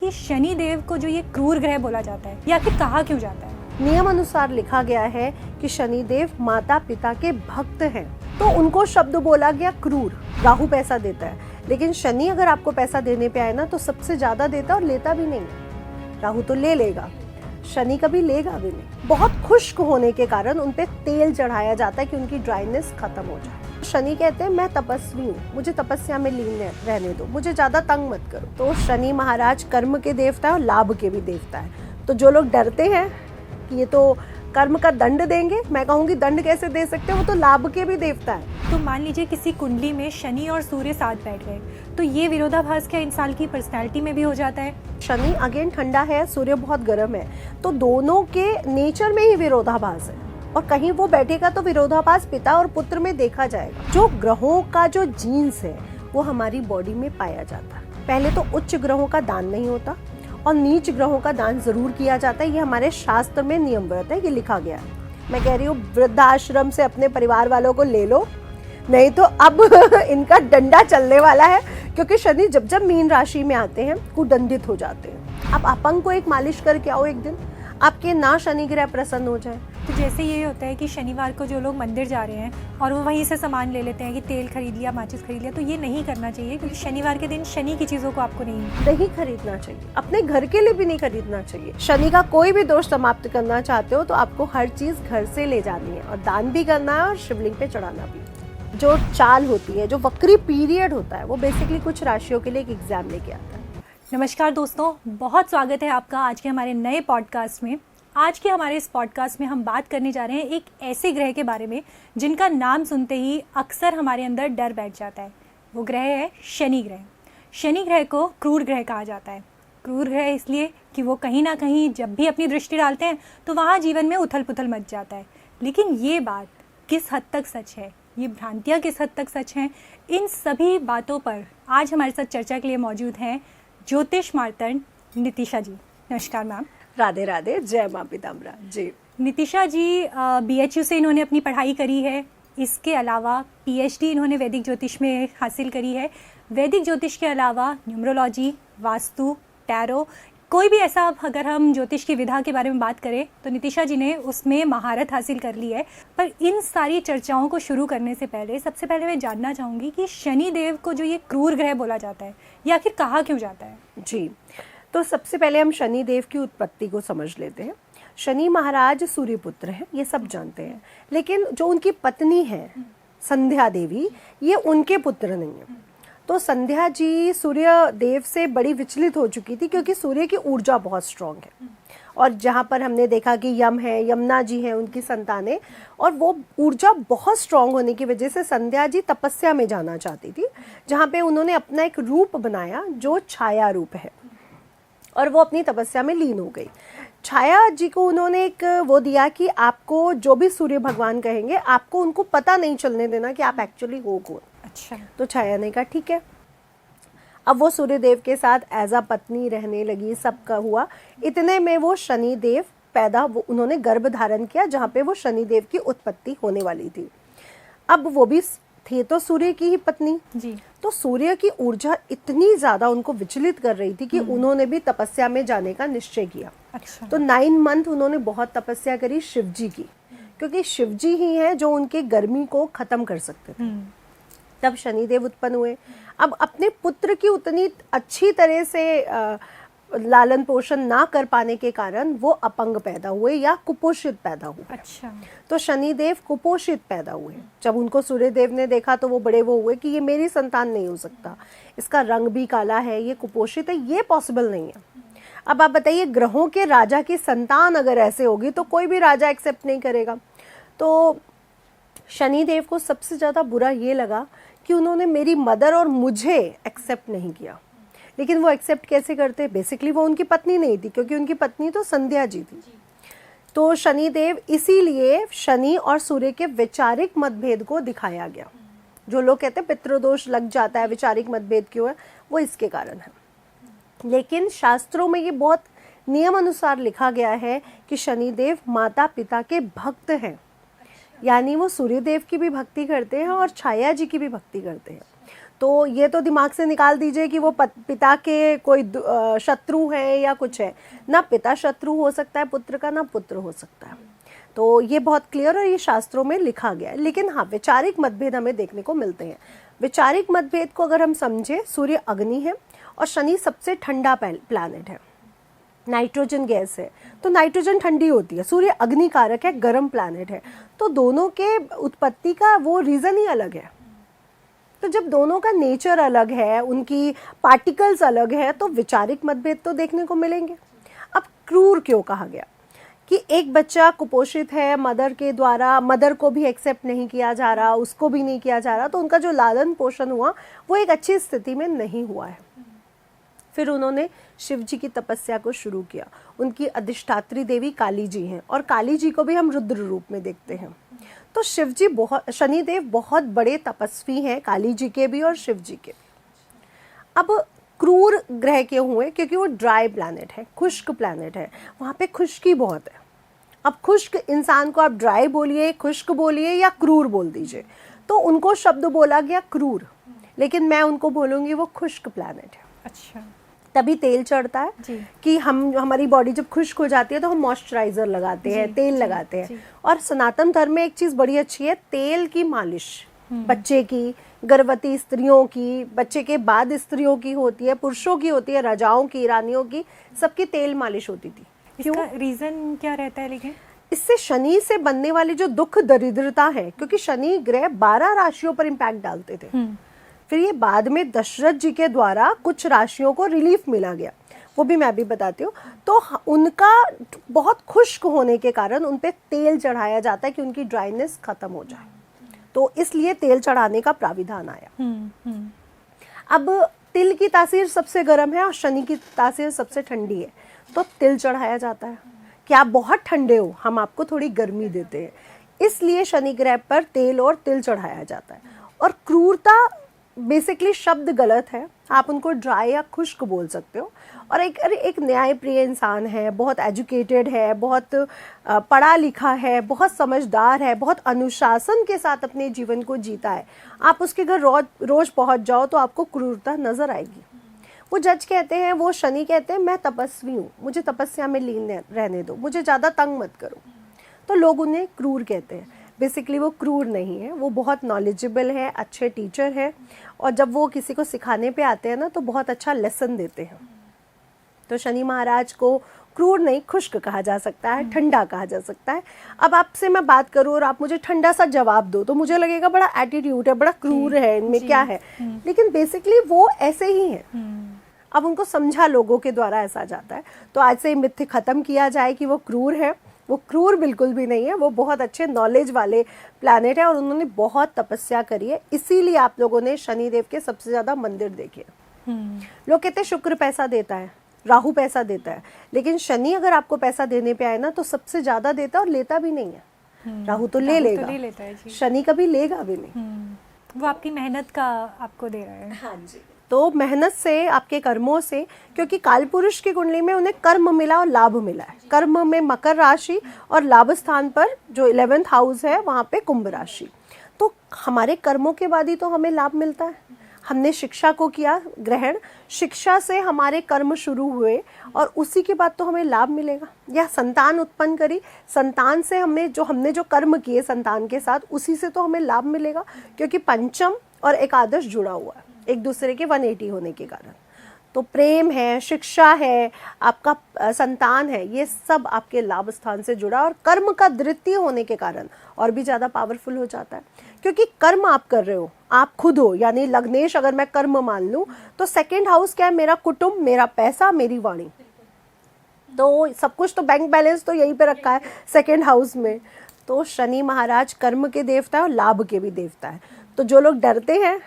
कि शनि देव को जो ये क्रूर ग्रह बोला जाता है, ये आखिर कहा क्यों जाता है? नियम अनुसार लिखा गया है कि शनि देव माता पिता के भक्त हैं, तो उनको शब्द बोला गया क्रूर। राहु पैसा देता है, लेकिन शनि अगर आपको पैसा देने पे आए ना तो सबसे ज्यादा देता और लेता भी नहीं। राहु तो ले लेगा, शनि कभी लेगा भी नहीं। बहुत खुश्क होने के कारण उन पे तेल चढ़ाया जाता है कि उनकी ड्राइनेस खत्म हो जाए। शनि कहते हैं मैं तपस्वी हूँ, मुझे तपस्या में लीन रहने दो, मुझे ज्यादा तंग मत करो। तो शनि महाराज कर्म के देवता है और लाभ के भी देवता है। तो जो लोग डरते हैं कि ये तो कर्म का दंड देंगे, मैं कहूँगी दंड कैसे दे सकते हैं, वो तो लाभ के भी देवता है। तो मान लीजिए किसी कुंडली में शनि और सूर्य साथ बैठ गए, तो ये विरोधाभास क्या इंसान की पर्सनैलिटी में भी हो जाता है? शनि अगेन ठंडा है, सूर्य बहुत गर्म है, तो दोनों के नेचर में ही विरोधाभास है, और कहीं वो बैठेगा तो विरोधाभास पिता और पुत्र में देखा जाएगा। जो ग्रहों का जो जीन्स है वो हमारी बॉडी में पाया जाता है। पहले तो उच्च ग्रहों का दान नहीं होता और नीच ग्रहों का दान जरूर किया जाता है। ये हमारे शास्त्र में नियमव्रत है, ये लिखा गया है। मैं कह रही हूँ वृद्धाश्रम से अपने परिवार वालों को ले लो, नहीं तो अब इनका डंडा चलने वाला है, क्योंकि शनि जब जब मीन राशि में आते हैं कुदंडित हो जाते हैं। अब अपंग को एक मालिश करके आओ एक दिन, आपके ना शनि ग्रह प्रसन्न हो जाए। तो जैसे ये होता है कि शनिवार को जो लोग मंदिर जा रहे हैं और वो वहीं से सामान ले लेते हैं कि तेल खरीद लिया, माचिस खरीद लिया, तो ये नहीं करना चाहिए, क्योंकि शनिवार के दिन शनि की चीज़ों को आपको नहीं खरीदना चाहिए। अपने घर के लिए भी नहीं खरीदना चाहिए। शनि का कोई भी दोष समाप्त करना चाहते हो तो आपको हर चीज घर से ले जानी है, और दान भी करना है और शिवलिंग पे चढ़ाना भी। जो चाल होती है, जो वक्री पीरियड होता है, वो बेसिकली कुछ राशियों के लिए एक एग्जाम लेके आता है। नमस्कार दोस्तों, बहुत स्वागत है आपका आज के हमारे नए पॉडकास्ट में। आज के हमारे इस पॉडकास्ट में हम बात करने जा रहे हैं एक ऐसे ग्रह के बारे में जिनका नाम सुनते ही अक्सर हमारे अंदर डर बैठ जाता है। वो ग्रह है शनि ग्रह। शनि ग्रह को क्रूर ग्रह कहा जाता है। क्रूर ग्रह इसलिए कि वो कहीं ना कहीं जब भी अपनी दृष्टि डालते हैं तो वहाँ जीवन में उथल पुथल मच जाता है। लेकिन ये बात किस हद तक सच है, ये भ्रांतियाँ किस हद तक सच हैं, इन सभी बातों पर आज हमारे साथ चर्चा के लिए मौजूद हैं ज्योतिष मार्तंड नितिशा जी। नमस्कार मैम। राधे राधे, जय माँ पीताम्बरा जी। नितिशा जी BHU से इन्होंने अपनी पढ़ाई करी है। इसके अलावा PhD इन्होंने वैदिक ज्योतिष में हासिल करी है। वैदिक ज्योतिष के अलावा न्यूमरोलॉजी, वास्तु, टैरो, कोई भी ऐसा अगर हम ज्योतिष की विधा के बारे में बात करें तो नितिशा जी ने उसमें महारत हासिल कर ली है। पर इन सारी चर्चाओं को शुरू करने से पहले सबसे पहले मैं जानना चाहूँगी कि शनि देव को जो ये क्रूर ग्रह बोला जाता है, ये आखिर कहा क्यों जाता है? जी, तो सबसे पहले हम शनि देव की उत्पत्ति को समझ लेते हैं। शनि महाराज सूर्य पुत्र हैं, ये सब जानते हैं, लेकिन जो उनकी पत्नी है संध्या देवी, ये उनके पुत्र नहीं है। तो संध्या जी सूर्य देव से बड़ी विचलित हो चुकी थी, क्योंकि सूर्य की ऊर्जा बहुत स्ट्रांग है, और जहाँ पर हमने देखा कि यम है, यमुना जी हैं उनकी संतानें, और वो ऊर्जा बहुत स्ट्रांग होने की वजह से संध्या जी तपस्या में जाना चाहती थी, जहाँ पे उन्होंने अपना एक रूप बनाया जो छाया रूप है, और वो अपनी तपस्या में लीन हो गई। छाया जी को उन्होंने एक वो दिया कि आपको जो भी सूर्य भगवान कहेंगे, आपको उनको पता नहीं चलने देना कि आप एक्चुअली हो कौन। अच्छा। तो छाया ने कहा ठीक है। अब वो सूर्य देव के साथ एज अ पत्नी रहने लगी, सबका हुआ। इतने में वो शनि देव पैदा, वो उन्होंने गर्भ धारण किया, जहाँ पे वो शनि देव की उत्पत्ति होने वाली थी। अब वो भी थे तो सूर्य की ही पत्नी जी। तो सूर्य की ऊर्जा इतनी ज्यादा उनको विचलित कर रही थी कि उन्होंने भी तपस्या में जाने का निश्चय किया। अच्छा। तो 9 मंथ उन्होंने बहुत तपस्या करी शिव जी की, क्योंकि शिव जी ही हैं जो उनके गर्मी को खत्म कर सकते थे। तब शनिदेव उत्पन्न हुए। अब अपने पुत्र की उतनी अच्छी तरह से लालन पोषण ना कर पाने के कारण वो अपंग पैदा हुए या कुपोषित पैदा हुए। अच्छा। तो शनिदेव कुपोषित पैदा हुए। जब उनको सूर्यदेव ने देखा तो वो बड़े वो हुए कि ये मेरी संतान नहीं हो सकता, इसका रंग भी काला है, ये कुपोषित है, ये पॉसिबल नहीं है। अब आप बताइए, ग्रहों के राजा की संतान अगर ऐसे होगी तो कोई भी राजा एक्सेप्ट नहीं करेगा। तो शनिदेव को सबसे ज्यादा बुरा ये लगा कि उन्होंने मेरी मदर और मुझे एक्सेप्ट नहीं किया। लेकिन वो एक्सेप्ट कैसे करते? बेसिकली वो उनकी पत्नी नहीं थी, क्योंकि उनकी पत्नी तो संध्या जी थी। तो शनिदेव, इसीलिए शनि और सूर्य के वैचारिक मतभेद को दिखाया गया। जो लोग कहते हैं पितृदोष लग जाता है, वैचारिक मतभेद क्यों है, वो इसके कारण है। लेकिन शास्त्रों में ये बहुत नियम अनुसार लिखा गया है कि शनिदेव माता पिता के भक्त हैं, यानी वो सूर्यदेव की भी भक्ति करते हैं और छाया जी की भी भक्ति करते हैं। तो ये तो दिमाग से निकाल दीजिए कि वो पिता के कोई शत्रु है या कुछ है। ना पिता शत्रु हो सकता है पुत्र का, ना पुत्र हो सकता है। तो ये बहुत क्लियर और ये शास्त्रों में लिखा गया है। लेकिन हाँ, वैचारिक मतभेद हमें देखने को मिलते हैं। वैचारिक मतभेद को अगर हम समझे, सूर्य अग्नि है और शनि सबसे ठंडा प्लैनेट है, नाइट्रोजन गैस है, तो नाइट्रोजन ठंडी होती है, सूर्य अग्नि कारक है, गर्म प्लैनेट है। तो दोनों के उत्पत्ति का वो रीज़न ही अलग है। तो जब दोनों का नेचर अलग है, उनकी पार्टिकल्स अलग है, तो वैचारिक मतभेद तो देखने को मिलेंगे। अब क्रूर क्यों कहा गया? कि एक बच्चा कुपोषित है, मदर के द्वारा, मदर को भी एक्सेप्ट नहीं किया जा रहा, उसको भी नहीं किया जा रहा, तो उनका जो लालन पोषण हुआ वो एक अच्छी स्थिति में नहीं हुआ है। फिर उन्होंने शिव जी की तपस्या को शुरू किया। उनकी अधिष्ठात्री देवी काली जी हैं और काली जी को भी हम रुद्र रूप में देखते हैं। तो शिव जी शनिदेव बहुत बड़े तपस्वी हैं, काली जी के भी और शिव जी के भी। अब क्रूर ग्रह क्यों हुए? क्योंकि वो ड्राई प्लैनेट है, खुश्क प्लैनेट है, वहाँ पे खुश्की बहुत है। अब खुश्क इंसान को आप ड्राई बोलिए, खुश्क बोलिए या क्रूर बोल दीजिए, तो उनको शब्द बोला गया क्रूर, लेकिन मैं उनको बोलूँगी वो खुश्क प्लैनेट है। अच्छा, तभी तेल चढ़ता है कि हमारी बॉडी जब खुश्क हो जाती है तो हम मॉइस्चराइजर लगाते हैं, तेल लगाते हैं। और सनातन धर्म में एक चीज़ बड़ी अच्छी है, तेल की मालिश बच्चे की, गर्भवती स्त्रियों की, बच्चे के बाद स्त्रियों की होती है, पुरुषों की होती है, राजाओं की, रानियों की, सबकी तेल मालिश होती थी। इसका रीजन क्या रहता है? लेकिन इससे शनि से बनने वाली जो दुख दरिद्रता है, क्योंकि शनि ग्रह 12 राशियों पर इम्पैक्ट डालते थे, फिर ये बाद में दशरथ जी के द्वारा कुछ राशियों को रिलीफ मिला गया, वो भी मैं अभी बताती हूँ। तो उनका बहुत खुश्क होने के कारण उन पे तेल चढ़ाया जाता है कि उनकी ड्राइनेस खत्म हो जाए, तो इसलिए तेल चढ़ाने का प्राविधान आया। अब तिल की तासीर सबसे गर्म है और शनि की तासीर सबसे ठंडी है, तो तिल चढ़ाया जाता है कि आप बहुत ठंडे हो, हम आपको थोड़ी गर्मी देते हैं, इसलिए शनि ग्रह पर तेल और तिल चढ़ाया जाता है। और क्रूरता बेसिकली शब्द गलत है, आप उनको ड्राई या खुश्क बोल सकते हो। और एक न्यायप्रिय इंसान है, बहुत एजुकेटेड है, बहुत पढ़ा लिखा है, बहुत समझदार है, बहुत अनुशासन के साथ अपने जीवन को जीता है, आप उसके घर रोज पहुंच जाओ तो आपको क्रूरता नजर आएगी। वो जज कहते हैं, वो शनि कहते हैं मैं तपस्वी हूँ, मुझे तपस्या में लीन रहने दो, मुझे ज़्यादा तंग मत करो, तो लोग उन्हें क्रूर कहते हैं। बेसिकली वो क्रूर नहीं है, वो बहुत नॉलेजेबल है, अच्छे टीचर है, और जब वो किसी को सिखाने पे आते हैं ना तो बहुत अच्छा लेसन देते हैं। तो शनि महाराज को क्रूर नहीं, खुश्क कहा जा सकता है, ठंडा कहा जा सकता है। अब आपसे मैं बात करूँ और आप मुझे ठंडा सा जवाब दो तो मुझे लगेगा बड़ा एटीट्यूड है, बड़ा क्रूर है, इनमें क्या है, लेकिन बेसिकली वो ऐसे ही है। अब उनको समझा लोगों के द्वारा ऐसा जाता है। तो आज से मिथ्य खत्म किया जाए कि वो क्रूर है, वो क्रूर बिल्कुल भी नहीं है, वो बहुत अच्छे नॉलेज वाले प्लैनेट है और उन्होंने बहुत तपस्या करी है, इसीलिए आप लोगों ने शनिदेव के सबसे ज्यादा मंदिर देखे। लोग कहते हैं शुक्र पैसा देता है, राहु पैसा देता है, लेकिन शनि अगर आपको पैसा देने पे आए ना तो सबसे ज्यादा देता है और लेता भी नहीं है। राहु तो ले लेगा, शनि कभी लेगा भी नहीं। वो आपकी मेहनत का आपको दे रहा है। हाँ जी। तो मेहनत से, आपके कर्मों से, क्योंकि कालपुरुष की कुंडली में उन्हें कर्म मिला और लाभ मिला है। कर्म में मकर राशि और लाभ स्थान पर जो 11th हाउस है वहाँ पे कुंभ राशि। तो हमारे कर्मों के बाद ही तो हमें लाभ मिलता है। हमने शिक्षा को किया ग्रहण, शिक्षा से हमारे कर्म शुरू हुए और उसी के बाद तो हमें लाभ मिलेगा। या संतान उत्पन्न करी, संतान से हमने जो कर्म किए संतान के साथ, उसी से तो हमें लाभ मिलेगा, क्योंकि पंचम और एकादश जुड़ा हुआ है एक दूसरे के 180 होने के कारण। तो प्रेम है, शिक्षा है, आपका संतान है, ये सब आपके लाभ स्थान से जुड़ा और कर्म का द्वितीय होने के कारण और भी ज़्यादा पावरफुल हो जाता है। क्योंकि कर्म आप कर रहे हो, आप खुद हो, यानी लग्नेश अगर मैं कर्म मान लूँ तो 2nd हाउस क्या है? मेरा कुटुंब, मेरा पैसा, मेरी वाणी। तो सब कुछ तो बैंक बैलेंस तो यहीं पे रखा है 2nd हाउस में। तो शनि महाराज कर्म के देवता है और लाभ के भी देवता है। तो जो लोग डरते हैं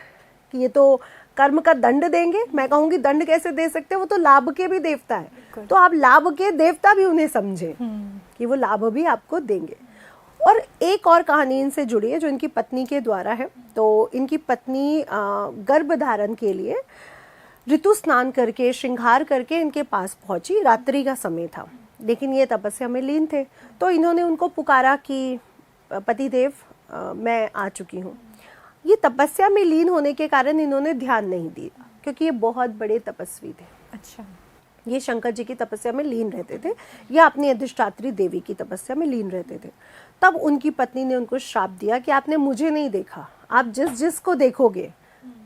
कि ये तो कर्म का दंड देंगे, मैं कहूंगी दंड कैसे दे सकते हैं, वो तो लाभ के भी देवता है, तो आप लाभ के देवता भी उन्हें समझे कि वो लाभ भी आपको देंगे। और एक और कहानी इनसे जुड़ी है जो इनकी पत्नी के द्वारा है। तो इनकी पत्नी गर्भ धारण के लिए ऋतु स्नान करके, श्रृंगार करके इनके पास पहुंची, रात्रि का समय था, लेकिन ये तपस्या में लीन थे। तो इन्होंने उनको पुकारा कि पतिदेव मैं आ चुकी हूँ। ये तपस्या में लीन होने के कारण इन्होंने ध्यान नहीं दिया, क्योंकि ये बहुत बड़े तपस्वी थे। अच्छा। ये शंकर जी की तपस्या में लीन रहते थे या अपनी अधिष्ठात्री देवी की तपस्या में लीन रहते थे। तब उनकी पत्नी ने उनको श्राप दिया कि आपने मुझे नहीं देखा, आप जिसको देखोगे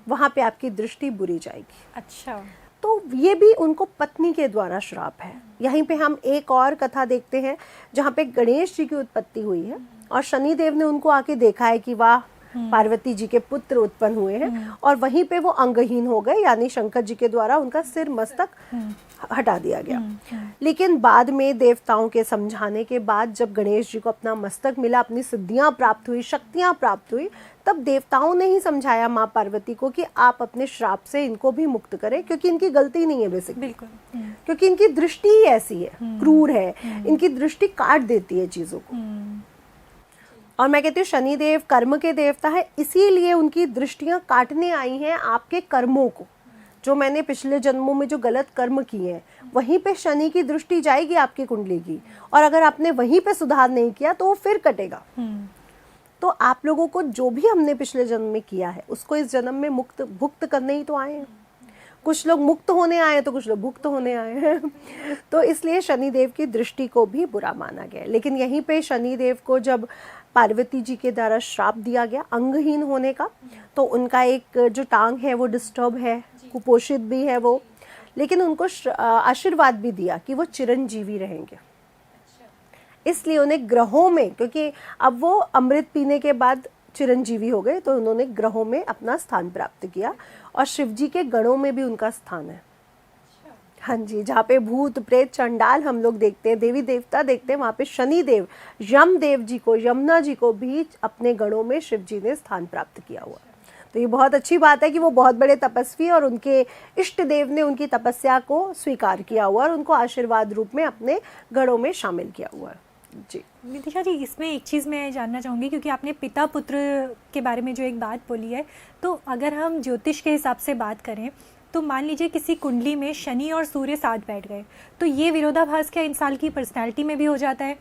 वहां पे आपकी दृष्टि बुरी जाएगी। अच्छा। तो ये भी उनको पत्नी के द्वारा श्राप है। यहीं पे हम एक और कथा देखते हैं जहाँ पे गणेश जी की उत्पत्ति हुई है और शनिदेव ने उनको आके देखा है कि वाह, पार्वती जी के पुत्र उत्पन्न हुए हैं, और वहीं पे वो अंगहीन हो गए, यानी शंकर जी के द्वारा उनका सिर मस्तक हटा दिया गया। लेकिन बाद में देवताओं के समझाने के बाद जब गणेश जी को अपना मस्तक मिला, अपनी सिद्धियां प्राप्त हुई, शक्तियां प्राप्त हुई, तब देवताओं ने ही समझाया माँ पार्वती को कि आप अपने श्राप से इनको भी मुक्त करें, क्योंकि इनकी गलती नहीं है बेसिकली, बिल्कुल। क्योंकि इनकी दृष्टि ही ऐसी है, क्रूर है, इनकी दृष्टि काट देती है चीजों को। और मैं कहती हूँ शनिदेव कर्म के देवता है, इसीलिए उनकी दृष्टियां काटने आई हैं आपके कर्मों को। जो मैंने पिछले जन्मों में जो गलत कर्म किए हैं, वहीं पे शनि की दृष्टि जाएगी आपकी कुंडली की, और अगर आपने वहीं पे सुधार नहीं किया तो वो फिर कटेगा। तो आप लोगों को जो भी हमने पिछले जन्म में किया है उसको इस जन्म में भुक्त करने ही तो आए हैं। कुछ लोग मुक्त होने आए तो कुछ लोग भुक्त होने आए हैं। तो इसलिए शनिदेव की दृष्टि को भी बुरा माना गया। लेकिन यहीं पे शनिदेव को जब पार्वती जी के द्वारा श्राप दिया गया अंगहीन होने का, तो उनका एक जो टांग है वो डिस्टर्ब है, कुपोषित भी है वो, लेकिन उनको आशीर्वाद भी दिया कि वो चिरंजीवी रहेंगे। इसलिए उन्हें ग्रहों में, क्योंकि अब वो अमृत पीने के बाद चिरंजीवी हो गए, तो उन्होंने ग्रहों में अपना स्थान प्राप्त किया, और शिव जी के गणों में भी उनका स्थान है। हाँ जी, जहाँ पे भूत प्रेत चंडाल हम लोग देखते हैं, देवी देवता देखते हैं, वहाँ पे शनिदेव, यमदेव जी को, यमुना जी को भी अपने गणों में शिव जी ने स्थान प्राप्त किया हुआ। तो ये बहुत अच्छी बात है कि वो बहुत बड़े तपस्वी और उनके इष्ट देव ने उनकी तपस्या को स्वीकार किया हुआ और उनको आशीर्वाद रूप में अपने गणों में शामिल किया हुआ है। जी नितिशा जी, इसमें एक चीज़ मैं जानना चाहूँगी, क्योंकि आपने पिता पुत्र के बारे में जो एक बात बोली है, तो अगर हम ज्योतिष के हिसाब से बात करें तो मान लीजिए किसी कुंडली में शनि और सूर्य साथ बैठ गए, तो ये विरोधाभास क्या इंसान की पर्सनैलिटी में भी हो जाता है?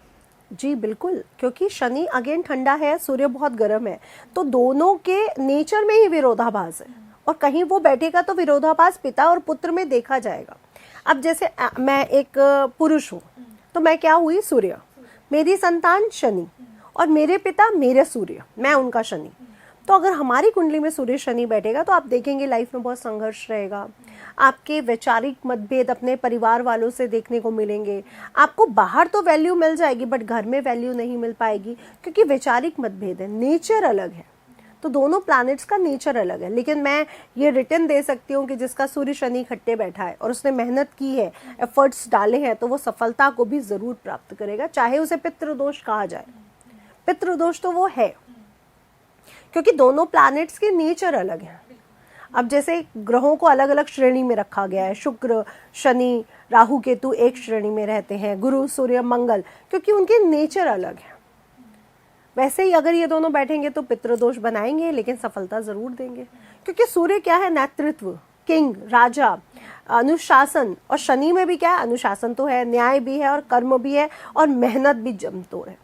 जी बिल्कुल, क्योंकि शनि अगेन ठंडा है, सूर्य बहुत गर्म है, तो दोनों के नेचर में ही विरोधाभास है, और कहीं वो बैठेगा तो विरोधाभास पिता और पुत्र में देखा जाएगा। अब जैसे मैं एक पुरुष हूँ, तो मैं क्या हुई? सूर्य, मेरी संतान शनि, और मेरे पिता मेरे सूर्य, मैं उनका शनि। तो अगर हमारी कुंडली में सूर्य शनि बैठेगा तो आप देखेंगे लाइफ में बहुत संघर्ष रहेगा, आपके वैचारिक मतभेद अपने परिवार वालों से देखने को मिलेंगे, आपको बाहर तो वैल्यू मिल जाएगी बट घर में वैल्यू नहीं मिल पाएगी, क्योंकि वैचारिक मतभेद है, नेचर अलग है। तो दोनों प्लैनेट्स का नेचर अलग है। लेकिन मैं ये रिटर्न दे सकती हूँ कि जिसका सूर्य शनि इकट्ठे बैठा है और उसने मेहनत की है, एफर्ट्स डाले हैं, तो वो सफलता को भी जरूर प्राप्त करेगा, चाहे उसे पितृदोष कहा जाए। पितृदोष तो वो है, क्योंकि दोनों प्लैनेट्स के नेचर अलग हैं। अब जैसे ग्रहों को अलग अलग श्रेणी में रखा गया है, शुक्र, शनि, राहु, केतु एक श्रेणी में रहते हैं, गुरु, सूर्य, मंगल, क्योंकि उनके नेचर अलग है। वैसे ही अगर ये दोनों बैठेंगे तो पितृदोष बनाएंगे, लेकिन सफलता जरूर देंगे, क्योंकि सूर्य क्या है? नेतृत्व, किंग, राजा, अनुशासन, और शनि में भी क्या है? अनुशासन तो है, न्याय भी है, और कर्म भी है, और मेहनत भी जमतोड़ है,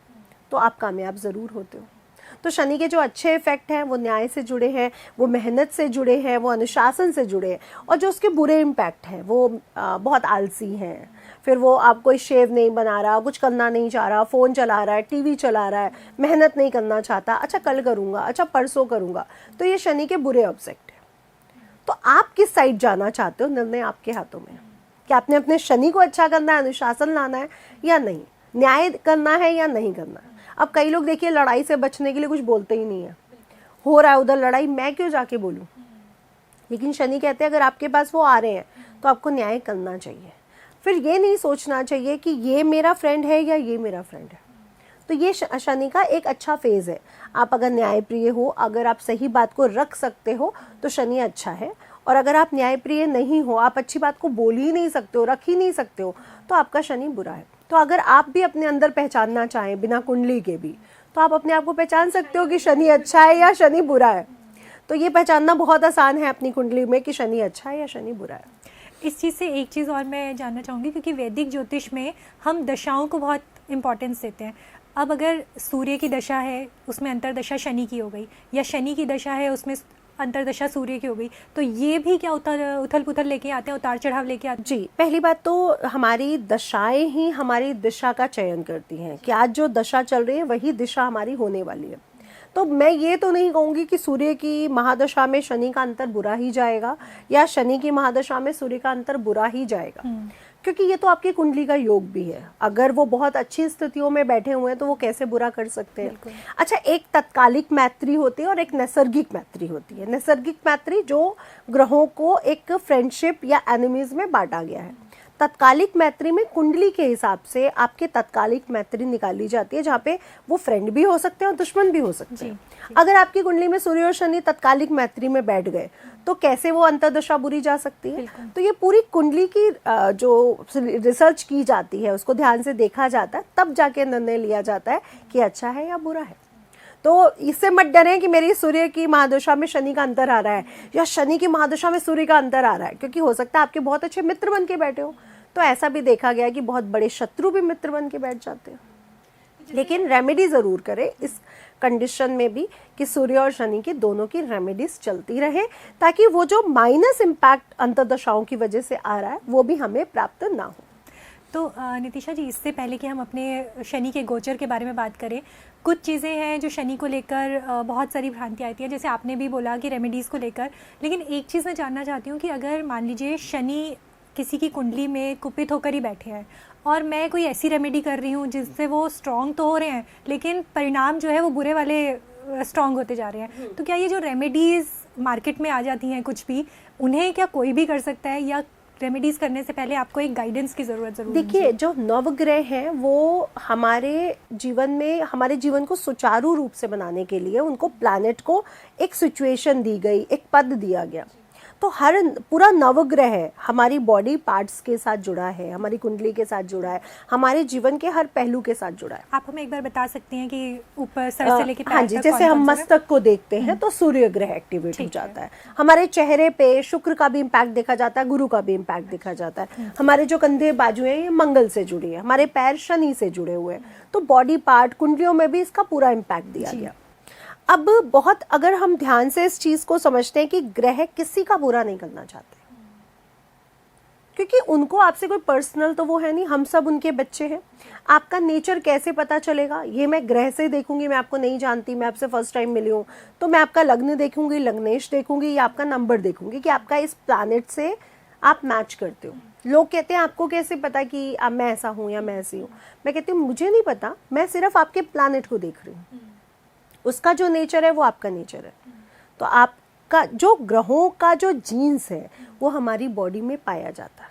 तो आप कामयाब जरूर होते हो। तो शनि के जो अच्छे इफेक्ट हैं वो न्याय से जुड़े हैं, वो मेहनत से जुड़े हैं, वो अनुशासन से जुड़े हैं, और जो उसके बुरे इम्पैक्ट हैं वो बहुत आलसी हैं। फिर वो आप कोई शेव नहीं बना रहा, कुछ करना नहीं चाह रहा, फ़ोन चला रहा है, टीवी चला रहा है, मेहनत नहीं करना चाहता, अच्छा कल करूँगा, अच्छा परसों करूँगा, तो ये शनि के बुरे ऑब्जेक्ट हैं। तो आप किस साइड जाना चाहते हो, निर्णय आपके हाथों में। कि आपने अपने शनि को अच्छा करना है, अनुशासन लाना है या नहीं, न्याय करना है या नहीं करना है। अब कई लोग देखिए लड़ाई से बचने के लिए कुछ बोलते ही नहीं है, हो रहा है उधर लड़ाई, मैं क्यों जाके बोलूं। लेकिन शनि कहते हैं अगर आपके पास वो आ रहे हैं तो आपको न्याय करना चाहिए। फिर ये नहीं सोचना चाहिए कि ये मेरा फ्रेंड है या ये मेरा फ्रेंड है। तो ये शनि का एक अच्छा फेज है। आप अगर न्यायप्रिय हो, अगर आप सही बात को रख सकते हो तो शनि अच्छा है, और अगर आप न्यायप्रिय नहीं हो, आप अच्छी बात को बोल ही नहीं सकते हो, रख ही नहीं सकते हो, तो आपका शनि बुरा है। तो अगर आप भी अपने अंदर पहचानना चाहें बिना कुंडली के भी, तो आप अपने आप को पहचान सकते हो कि शनि अच्छा है या शनि बुरा है। तो ये पहचानना बहुत आसान है अपनी कुंडली में कि शनि अच्छा है या शनि बुरा है। इस चीज़ से एक चीज़ और मैं जानना चाहूँगी, क्योंकि वैदिक ज्योतिष में हम दशाओं को बहुत इंपॉर्टेंस देते हैं। अब अगर सूर्य की दशा है उसमें अंतर्दशा शनि की हो गई, या शनि की दशा है उसमें अंतर्दशा सूर्य की हो गई, तो ये भी क्या उथल पुथल लेके आते हैं, उतार चढ़ाव लेके आते हैं? जी, पहली बात तो हमारी दशाएं ही हमारी दिशा का चयन करती हैं कि आज जो दशा चल रही है वही दिशा हमारी होने वाली है। तो मैं ये तो नहीं कहूँगी कि सूर्य की महादशा में शनि का अंतर बुरा ही जाएगा या शनि की महादशा में सूर्य का अंतर बुरा ही जाएगा, क्योंकि ये तो आपकी कुंडली का योग भी है। अगर वो बहुत अच्छी स्थितियों में बैठे हुए हैं तो वो कैसे बुरा कर सकते हैं। अच्छा, एक तत्कालिक मैत्री होती है और एक नैसर्गिक मैत्री होती है। नैसर्गिक मैत्री जो ग्रहों को एक फ्रेंडशिप या एनिमीज में बांटा गया है। तत्कालिक मैत्री में कुंडली के हिसाब से आपके तत्कालिक मैत्री निकाली जाती है, जहाँ पे वो फ्रेंड भी हो सकते हैं और दुश्मन भी हो सकते हैं। अगर आपकी कुंडली में सूर्य और शनि तत्कालिक मैत्री में बैठ गए तो कैसे वो अंतर्दशा बुरी जा सकती है। तो ये पूरी कुंडली की जो रिसर्च की जाती है उसको ध्यान से देखा जाता है, तब जाके निर्णय लिया जाता है कि अच्छा है या बुरा है। तो इससे मत डरें कि मेरी सूर्य की महादशा में शनि का अंतर आ रहा है या शनि की महादशा में सूर्य का अंतर आ रहा है, क्योंकि हो सकता है आपके बहुत अच्छे मित्र बन के बैठे हो। तो ऐसा भी देखा गया है कि बहुत बड़े शत्रु भी मित्र बन के बैठ जाते हैं। लेकिन रेमेडी जरूर करें इस कंडीशन में भी कि सूर्य और शनि की दोनों की रेमेडीज चलती रहे, ताकि वो जो माइनस इम्पैक्ट अंतर्दशाओं की वजह से आ रहा है वो भी हमें प्राप्त ना हो। तो नितिशा जी, इससे पहले कि हम अपने शनि के गोचर के बारे में बात करें, कुछ चीज़ें हैं जो शनि को लेकर बहुत सारी भ्रांतियाँ आती हैं, जैसे आपने भी बोला कि रेमेडीज़ को लेकर। लेकिन एक चीज़ मैं जानना चाहती हूँ कि अगर मान लीजिए शनि किसी की कुंडली में कुपित होकर ही बैठे हैं और मैं कोई ऐसी रेमेडी कर रही हूँ जिससे वो स्ट्रॉन्ग तो हो रहे हैं लेकिन परिणाम जो है वो बुरे वाले स्ट्रॉन्ग होते जा रहे हैं, तो क्या ये जो रेमेडीज़ मार्केट में आ जाती हैं कुछ भी, उन्हें क्या कोई भी कर सकता है, या रेमेडीज करने से पहले आपको एक गाइडेंस की जरूरत जरूर? देखिए, जो नवग्रह हैं वो हमारे जीवन में हमारे जीवन को सुचारू रूप से बनाने के लिए उनको प्लैनेट को एक सिचुएशन दी गई, एक पद दिया गया। तो हर पूरा नवग्रह हमारी बॉडी पार्ट्स के साथ जुड़ा है, हमारी कुंडली के साथ जुड़ा है, हमारे जीवन के हर पहलू के साथ जुड़ा है। आप हमें एक बार बता सकती हैं कि ऊपर सर से लेकर पैर तक? हाँ जी, जैसे हम मस्तक को देखते हैं तो सूर्य ग्रह एक्टिवेट हो जाता है। हमारे चेहरे पे शुक्र का भी इम्पैक्ट देखा जाता है, गुरु का भी इम्पैक्ट देखा जाता है। हमारे जो कंधे बाजू हैं ये मंगल से जुड़ी है, हमारे पैर शनि से जुड़े हुए हैं। तो बॉडी पार्ट कुंडलियों में भी इसका पूरा इम्पैक्ट दिया गया। अब बहुत अगर हम ध्यान से इस चीज को समझते हैं कि ग्रह किसी का बुरा नहीं करना चाहते, क्योंकि उनको आपसे कोई पर्सनल तो वो है नहीं, हम सब उनके बच्चे हैं। आपका नेचर कैसे पता चलेगा, ये मैं ग्रह से देखूंगी, मैं आपको नहीं जानती, मैं आपसे फर्स्ट टाइम मिली हूँ, तो मैं आपका लग्न देखूंगी, लग्नेश देखूंगी या आपका नंबर देखूंगी कि आपका इस प्लैनेट से आप मैच करते हो। लोग कहते हैं आपको कैसे पता कि अब मैं ऐसा हूँ या मैं ऐसी हूँ। मैं कहती हूँ मुझे नहीं पता, मैं सिर्फ आपके प्लैनेट को देख रही हूँ, उसका जो नेचर है वो आपका नेचर है। तो आपका जो ग्रहों का जो जीन्स है वो हमारी बॉडी में पाया जाता है।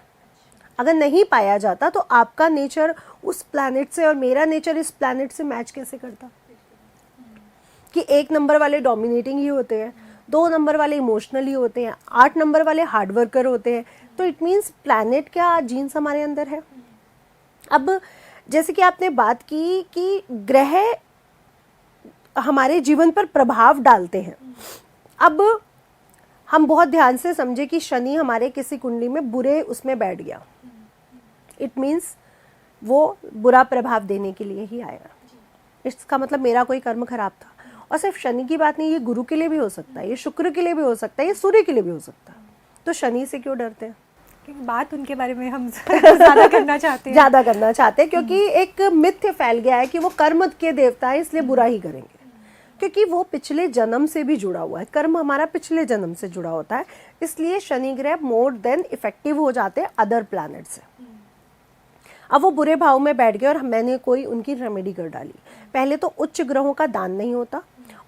अगर नहीं पाया जाता तो आपका नेचर उस प्लैनेट से और मेरा नेचर इस प्लैनेट से मैच कैसे करता? कि 1 नंबर वाले डोमिनेटिंग ही होते हैं, 2 नंबर वाले इमोशनल ही होते हैं, 8 नंबर वाले हार्ड वर्कर होते हैं। तो इट मीन्स प्लैनेट क्या जीन्स हमारे अंदर है। अब जैसे कि आपने बात की कि ग्रह हमारे जीवन पर प्रभाव डालते हैं। अब हम बहुत ध्यान से समझे कि शनि हमारे किसी कुंडली में बुरे उसमें बैठ गया, इट मीन्स वो बुरा प्रभाव देने के लिए ही आया। इसका मतलब मेरा कोई कर्म खराब था। और सिर्फ शनि की बात नहीं, ये गुरु के लिए भी हो सकता है, ये शुक्र के लिए भी हो सकता है, ये सूर्य के लिए भी हो सकता है। तो शनि से क्यों डरते हैं? बात उनके बारे में हम ज्यादा करना चाहते हैं क्योंकि एक मिथ्य फैल गया है कि वो कर्म के देवता है इसलिए बुरा ही करेंगे, क्योंकि वो पिछले जन्म से भी जुड़ा हुआ है। कर्म हमारा पिछले जन्म से जुड़ा होता है, इसलिए शनि ग्रह मोर देन इफेक्टिव हो जाते हैं अदर प्लैनेट से। अब वो बुरे भाव में बैठ गए और मैंने कोई उनकी रेमेडी कर डाली। पहले तो उच्च ग्रहों का दान नहीं होता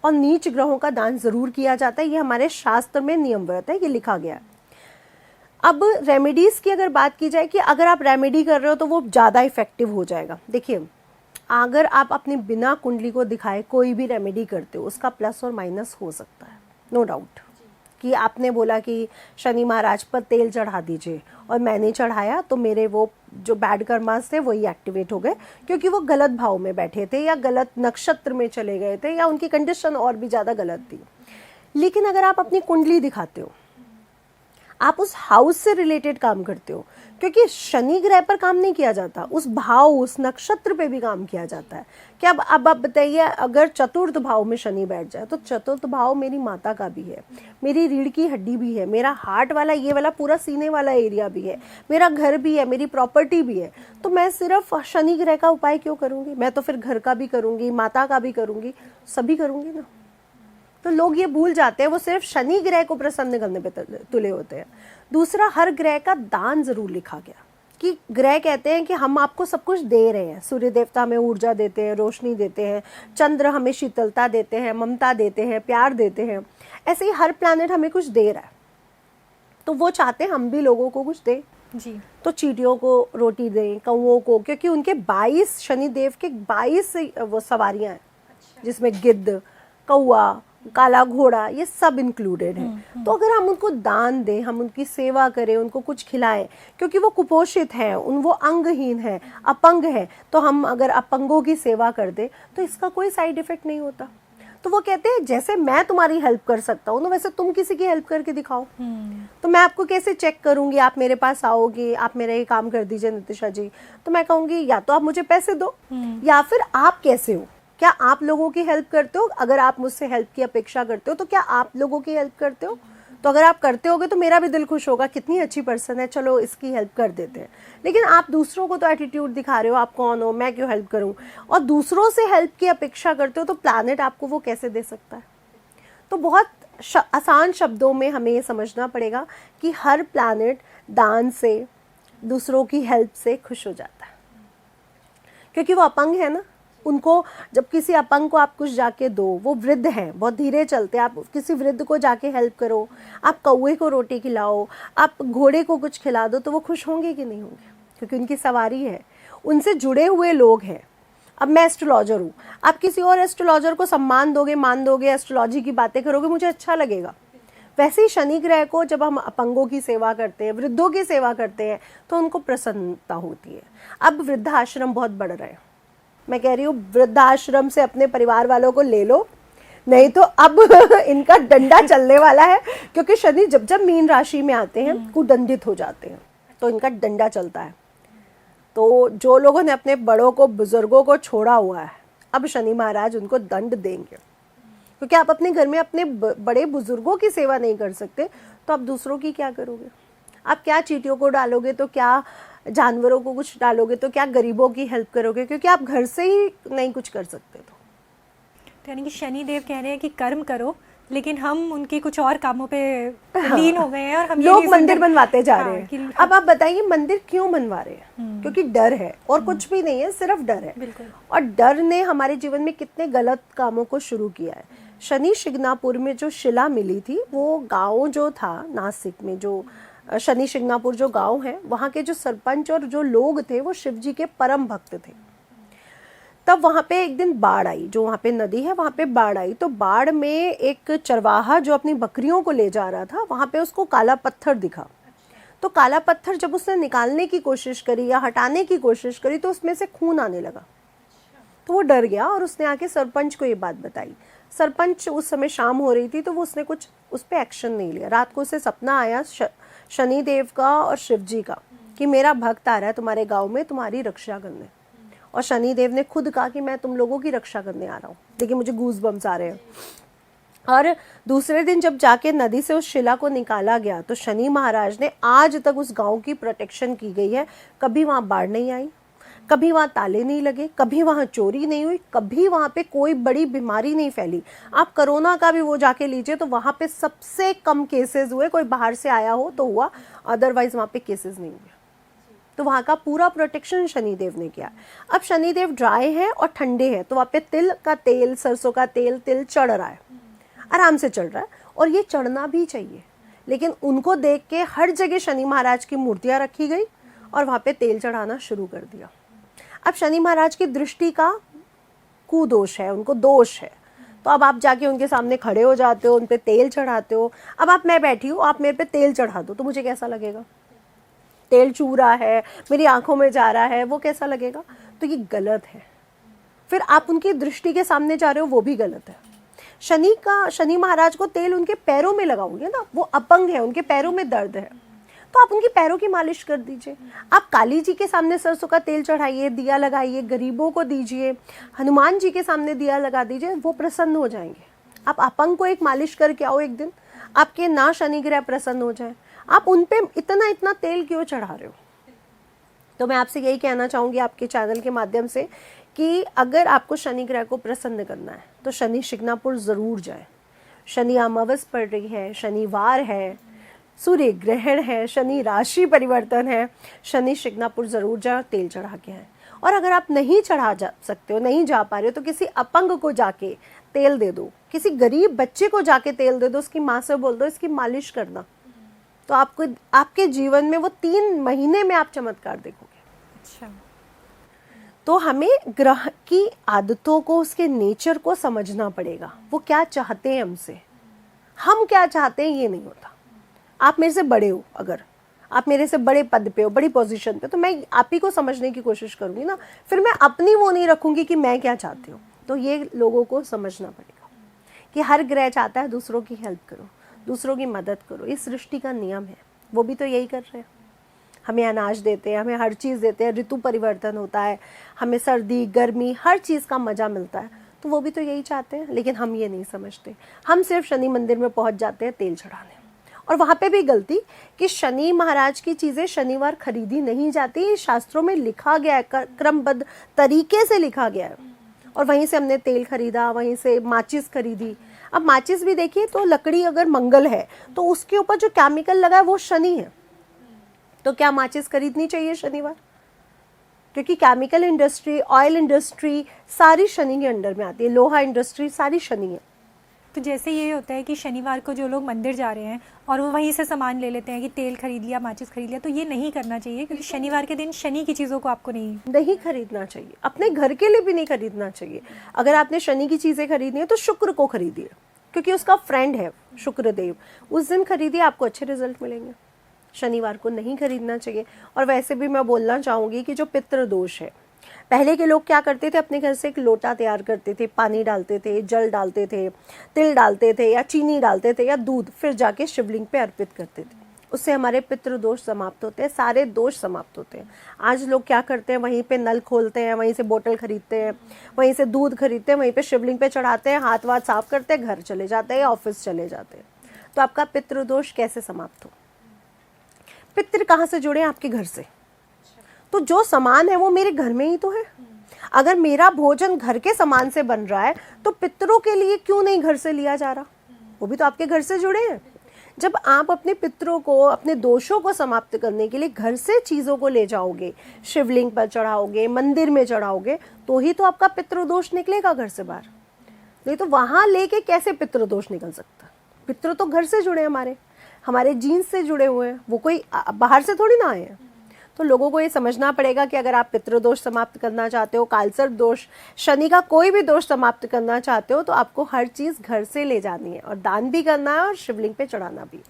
और नीच ग्रहों का दान जरूर किया जाता है, ये हमारे शास्त्र में नियमवत है, ये लिखा गया है। अब रेमेडीज की अगर बात की जाए कि अगर आप रेमेडी कर रहे हो तो वो ज़्यादा इफेक्टिव हो जाएगा। देखिए, अगर आप अपने बिना कुंडली को दिखाए कोई भी रेमेडी करते हो उसका प्लस और माइनस हो सकता है, नो डाउट। कि आपने बोला कि शनि महाराज पर तेल चढ़ा दीजिए और मैंने चढ़ाया तो मेरे वो जो बैड कर्मास थे वही एक्टिवेट हो गए, क्योंकि वो गलत भाव में बैठे थे या गलत नक्षत्र में चले गए थे या उनकी कंडीशन और भी ज़्यादा गलत थी। लेकिन अगर आप अपनी कुंडली दिखाते हो, आप उस हाउस से रिलेटेड काम करते हो, क्योंकि शनि ग्रह पर काम नहीं किया जाता, उस भाव उस नक्षत्र पे भी काम किया जाता है। कि अब आप बताइए, अगर चतुर्थ भाव में शनि बैठ जाए तो चतुर्थ भाव मेरी माता का भी है, मेरी रीढ़ की हड्डी भी है, मेरा हार्ट वाला ये वाला पूरा सीने वाला एरिया भी है, मेरा घर भी है, मेरी प्रॉपर्टी भी है। तो मैं सिर्फ शनि ग्रह का उपाय क्यों करूंगी? मैं तो फिर घर का भी करूंगी, माता का भी करूंगी, सभी करूंगी ना। तो लोग ये भूल जाते हैं, वो सिर्फ शनि ग्रह को प्रसन्न करने पे तुले होते हैं। दूसरा, हर ग्रह का दान जरूर लिखा गया कि ग्रह कहते हैं कि हम आपको सब कुछ दे रहे हैं। सूर्य देवता हमें ऊर्जा देते हैं, रोशनी देते हैं, चंद्र हमें शीतलता देते हैं, ममता देते हैं, प्यार देते हैं। ऐसे ही हर प्लैनेट हमें कुछ दे रहा है, तो वो चाहते हैं हम भी लोगों को कुछ दें जी। तो चींटियों को रोटी दें, कौओं को, क्योंकि उनके 22 शनिदेव के 22 वो सवारियां हैं, जिसमें गिद्ध, कौआ, काला घोड़ा, ये सब इंक्लूडेड है। तो अगर हम उनको दान दें, हम उनकी सेवा करें, उनको कुछ खिलाएं, क्योंकि वो कुपोषित हैं, वो अंगहीन है, अपंग है, तो हम अगर अपंगों की सेवा कर दें तो इसका कोई साइड इफेक्ट नहीं होता। तो वो कहते हैं जैसे मैं तुम्हारी हेल्प कर सकता हूँ ना, वैसे तुम किसी की हेल्प करके दिखाओ। तो मैं आपको कैसे चेक करूंगी? आप मेरे पास आओगे, आप मेरा ये काम कर दीजिए नितिशा जी, तो मैं कहूंगी या तो आप मुझे पैसे दो, या फिर आप कैसे हो, क्या आप लोगों की हेल्प करते हो? अगर आप मुझसे हेल्प की अपेक्षा करते हो तो क्या आप लोगों की हेल्प करते हो? तो अगर आप करते होगे तो मेरा भी दिल खुश होगा, कितनी अच्छी पर्सन है, चलो इसकी हेल्प कर देते हैं। लेकिन आप दूसरों को तो एटीट्यूड दिखा रहे हो, आप कौन हो, मैं क्यों हेल्प करूं, और दूसरों से हेल्प की अपेक्षा करते हो, तो प्लैनेट आपको वो कैसे दे सकता है? तो बहुत आसान शब्दों में हमें ये समझना पड़ेगा कि हर प्लैनेट दान से, दूसरों की हेल्प से खुश हो जाता है, क्योंकि वो अपंग है ना। उनको जब किसी अपंग को आप कुछ जाके दो, वो वृद्ध हैं, बहुत धीरे चलते, आप किसी वृद्ध को जाके हेल्प करो, आप कौवे को रोटी खिलाओ, आप घोड़े को कुछ खिला दो, तो वो खुश होंगे कि नहीं होंगे? क्योंकि उनकी सवारी है, उनसे जुड़े हुए लोग हैं। अब मैं एस्ट्रोलॉजर हूँ, आप किसी और एस्ट्रोलॉजर को सम्मान दोगे, मान दोगे, एस्ट्रोलॉजी की बातें करोगे, मुझे अच्छा लगेगा। वैसे ही शनि ग्रह को जब हम अपंगों की सेवा करते हैं, वृद्धों की सेवा करते हैं, तो उनको प्रसन्नता होती है। अब वृद्धाश्रम बहुत बढ़ रहे हैं, मैं कह रही हूँ वृद्धाश्रम से अपने परिवार वालों को ले लो, नहीं तो अब इनका डंडा चलने वाला है, क्योंकि शनि जब जब मीन राशि में आते हैं कुदंडित हो जाते हैं, तो इनका डंडा चलता है। तो जो लोगों ने अपने बड़ों को, बुजुर्गों को छोड़ा हुआ है, अब शनि महाराज उनको दंड देंगे, क्योंकि आप अपने घर में अपने बड़े बुजुर्गों की सेवा नहीं कर सकते, तो आप दूसरों की क्या करोगे? आप क्या चींटियों को डालोगे, तो क्या जानवरों को कुछ डालोगे, तो क्या गरीबों की हेल्प करोगे? क्योंकि आप घर से ही नहीं कुछ कर सकते। तो यानी कि शनि देव कह रहे हैं कि कर्म करो, लेकिन हम उनके कुछ और कामों पे लीन हो गए हैं, और हम लोग मंदिर बनवाते जा रहे हैं। हाँ, अब आप बताइए मंदिर क्यों बनवा रहे हैं? क्योंकि डर है, और कुछ भी नहीं है, सिर्फ डर है। और डर ने हमारे जीवन में कितने गलत कामों को शुरू किया है। शनि शिंगणापुर में जो शिला मिली थी, वो गाँव जो था नासिक में, जो शनि शिंगणापुर जो गांव है, वहाँ के जो सरपंच और जो लोग थे वो शिव जी के परम भक्त थे। तब वहाँ पे एक दिन बाढ़ आई, जो वहाँ पे नदी है वहाँ पे बाढ़ आई। तो बाढ़ में एक चरवाहा जो अपनी बकरियों को ले जा रहा था, वहाँ पे उसको काला पत्थर दिखा। तो काला पत्थर जब उसने निकालने की कोशिश करी या हटाने की कोशिश करी, तो उसमें से खून आने लगा। तो वो डर गया और उसने आके सरपंच को ये बात बताई। सरपंच, उस समय शाम हो रही थी, तो वो उसने कुछ उस पर एक्शन नहीं लिया। रात को उसे सपना आया शनिदेव का और शिव जी का कि मेरा भक्त आ रहा है तुम्हारे गांव में तुम्हारी रक्षा करने, और शनिदेव ने खुद कहा कि मैं तुम लोगों की रक्षा करने आ रहा हूँ। देखिए मुझे गूज़बम्स आ रहे हैं। और दूसरे दिन जब जाके नदी से उस शिला को निकाला गया, तो शनि महाराज ने, आज तक उस गांव की प्रोटेक्शन की गई है, कभी वहाँ बाढ़ नहीं आई, कभी वहाँ ताले नहीं लगे, कभी वहाँ चोरी नहीं हुई, कभी वहाँ पे कोई बड़ी बीमारी नहीं फैली। आप कोरोना का भी वो जाके लीजिए, तो वहाँ पे सबसे कम केसेस हुए, कोई बाहर से आया हो तो हुआ, अदरवाइज वहाँ पे केसेस नहीं हुए। तो वहाँ का पूरा प्रोटेक्शन शनिदेव ने किया। अब शनिदेव ड्राई है और ठंडे हैं, तो वहाँ पे तिल का तेल, सरसों का तेल, तिल चढ़ रहा है, आराम से चढ़ रहा है, और ये चढ़ना भी चाहिए। लेकिन उनको देख के हर जगह शनि महाराज की मूर्तियाँ रखी गई और वहाँ पे तेल चढ़ाना शुरू कर दिया। अब शनि महाराज की दृष्टि का कुदोष है, उनको दोष है। तो अब आप जाके उनके सामने खड़े हो जाते हो, उन पे तेल चढ़ाते हो। अब आप, मैं बैठी हूँ, आप मेरे पे तेल चढ़ा दो, तो मुझे कैसा लगेगा? तेल चू रहा है, मेरी आंखों में जा रहा है, वो कैसा लगेगा? तो ये गलत है। फिर आप उनकी दृष्टि के सामने जा रहे हो, वो भी गलत है। शनि महाराज को तेल उनके पैरों में लगाओगे ना, वो अपंग है, उनके पैरों में दर्द है, तो आप उनके पैरों की मालिश कर दीजिए। आप काली जी के सामने सरसों का तेल चढ़ाइए, दिया लगाइए, गरीबों को दीजिए, हनुमान जी के सामने दिया लगा दीजिए, वो प्रसन्न हो जाएंगे। आप अपंग को एक मालिश करके आओ एक दिन, आपके ना शनि ग्रह प्रसन्न हो जाए। आप उन पे इतना इतना तेल क्यों चढ़ा रहे हो? तो मैं आपसे यही कहना चाहूंगी आपके चैनल के माध्यम से कि अगर आपको शनि ग्रह को प्रसन्न करना है तो शनि शिग्नापुर जरूर जाए। शनि अमावस पड़ रही है, शनिवार है, सूर्य ग्रहण है, शनि राशि परिवर्तन है, शनि शिग्नापुर जरूर जाए, तेल चढ़ा के आए। और अगर आप नहीं चढ़ा जा सकते हो, नहीं जा पा रहे हो, तो किसी अपंग को जाके तेल दे दो, किसी गरीब बच्चे को जाके तेल दे दो, उसकी माँ से बोल दो इसकी मालिश करना, तो आपको आपके जीवन में वो 3 महीने में आप चमत्कार देखोगे। अच्छा, तो हमें ग्रह की आदतों को, उसके नेचर को समझना पड़ेगा, वो क्या चाहते हैं हमसे, हम क्या चाहते हैं ये नहीं होता। आप मेरे से बड़े हो, अगर आप मेरे से बड़े पद पे हो, बड़ी पोजीशन पे, तो मैं आप ही को समझने की कोशिश करूंगी ना, फिर मैं अपनी वो नहीं रखूंगी कि मैं क्या चाहती हूँ। तो ये लोगों को समझना पड़ेगा कि हर ग्रह चाहता है दूसरों की हेल्प करो, दूसरों की मदद करो, इस सृष्टि का नियम है। वो भी तो यही कर रहे हैं, हमें अनाज देते हैं, हमें हर चीज़ देते हैं, ऋतु परिवर्तन होता है, हमें सर्दी गर्मी हर चीज़ का मज़ा मिलता है, तो वो भी तो यही चाहते हैं। लेकिन हम ये नहीं समझते, हम सिर्फ शनि मंदिर में पहुंच जाते हैं तेल चढ़ाने। और वहाँ पे भी गलती कि शनि महाराज की चीज़ें शनिवार खरीदी नहीं जाती, शास्त्रों में लिखा गया है, क्रमबद्ध तरीके से लिखा गया है। और वहीं से हमने तेल खरीदा, वहीं से माचिस खरीदी। अब माचिस भी देखिए तो लकड़ी अगर मंगल है तो उसके ऊपर जो केमिकल लगा है वो शनि है, तो क्या माचिस खरीदनी चाहिए शनिवार? क्योंकि केमिकल इंडस्ट्री, ऑयल इंडस्ट्री सारी शनि के अंडर में आती है, लोहा इंडस्ट्री सारी शनि है। तो जैसे ये होता है कि शनिवार को जो लोग मंदिर जा रहे हैं और वो वहीं से सामान ले लेते हैं कि तेल खरीद लिया, माचिस खरीद लिया, तो ये नहीं करना चाहिए, क्योंकि शनिवार के दिन शनि की चीज़ों को आपको नहीं खरीदना चाहिए, अपने घर के लिए भी नहीं खरीदना चाहिए। अगर आपने शनि की चीज़ें खरीदनी है तो शुक्र को खरीदिए, क्योंकि उसका फ्रेंड है शुक्रदेव, उस दिन खरीदिए, आपको अच्छे रिजल्ट मिलेंगे। शनिवार को नहीं खरीदना चाहिए। और वैसे भी मैं बोलना चाहूँगी कि जो पितृ दोष है, पहले के लोग क्या करते थे, अपने घर से एक लोटा तैयार करते थे, पानी डालते थे, जल डालते थे, तिल डालते थे या चीनी डालते थे या दूध, फिर जाके शिवलिंग पे अर्पित करते थे। उससे हमारे पितृ दोष समाप्त होते हैं, सारे दोष समाप्त होते हैं। आज लोग क्या करते हैं, वहीं पे नल खोलते हैं, वहीं से बोतल खरीदते हैं, वहीं से दूध खरीदते हैं, वहीं पे शिवलिंग पे चढ़ाते हैं, हाथ वाथ साफ करते हैं, घर चले जाते हैं, ऑफिस चले जाते हैं। तो आपका पितृ दोष कैसे समाप्त हो? पितृ कहाँ से जुड़े? आपके घर से। तो जो सामान है वो मेरे घर में ही तो है। अगर मेरा भोजन घर के सामान से बन रहा है तो पितरों के लिए क्यों नहीं घर से लिया जा रहा? वो भी तो आपके घर से जुड़े हैं। जब आप अपने पितरों को, अपने दोषों को समाप्त करने के लिए घर से चीज़ों को ले जाओगे, शिवलिंग पर चढ़ाओगे, मंदिर में चढ़ाओगे, तो ही तो आपका पितृदोष निकलेगा घर से बाहर। नहीं तो वहाँ लेके कैसे पितृदोष निकल सकता? पितृ तो घर से जुड़े, हमारे जीन्स से जुड़े हुए हैं, वो कोई बाहर से थोड़ी ना आए हैं। तो लोगों को ये समझना पड़ेगा कि अगर आप पितृदोष समाप्त करना चाहते हो, कालसर्प दोष, शनि का कोई भी दोष समाप्त करना चाहते हो, तो आपको हर चीज़ घर से ले जानी है और दान भी करना है और शिवलिंग पे चढ़ाना भी।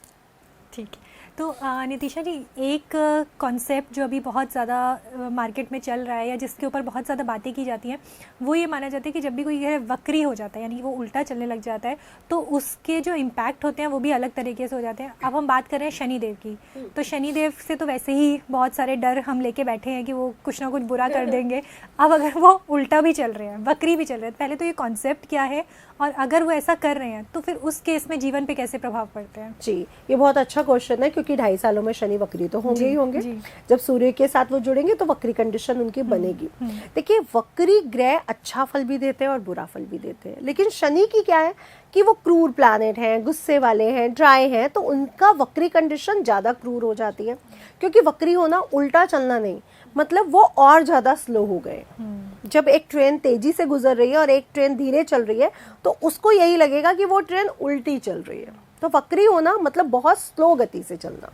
ठीक है। तो नितिशा जी, एक कॉन्सेप्ट जो अभी बहुत ज़्यादा मार्केट में चल रहा है या जिसके ऊपर बहुत ज़्यादा बातें की जाती हैं, वो ये माना जाता है कि जब भी कोई ग्रह वक्री हो जाता है, यानी कि वो उल्टा चलने लग जाता है, तो उसके जो इम्पैक्ट होते हैं वो भी अलग तरीके से हो जाते हैं। अब हम बात कर रहे हैं शनिदेव की, तो शनिदेव से तो वैसे ही बहुत सारे डर हम लेके बैठे हैं कि वो कुछ ना कुछ बुरा कर देंगे। अब अगर वो उल्टा भी चल रहे हैं, वक्री भी चल रहे हैं, पहले तो ये कॉन्सेप्ट क्या है, और अगर वो ऐसा कर रहे हैं तो फिर उस केस में जीवन पे कैसे प्रभाव पड़ते हैं? जी, ये बहुत अच्छा क्वेश्चन है, क्योंकि 2.5 सालों में शनि वक्री तो होंगे ही होंगे। जब सूर्य के साथ वो जुड़ेंगे तो वक्री कंडीशन उनकी बनेगी। देखिए, वक्री ग्रह अच्छा फल भी देते हैं और बुरा फल भी देते हैं, लेकिन शनि की क्या है कि वो क्रूर प्लैनेट हैं, गुस्से वाले हैं, ड्राई हैं, तो उनका वक्री कंडीशन ज़्यादा क्रूर हो जाती है। क्योंकि वक्री होना उल्टा चलना नहीं, मतलब वो और ज़्यादा स्लो हो गए। जब एक ट्रेन तेजी से गुजर रही है और एक ट्रेन धीरे चल रही है, तो उसको यही लगेगा कि वो ट्रेन उल्टी चल रही है। तो वक्री होना मतलब बहुत स्लो गति से चलना,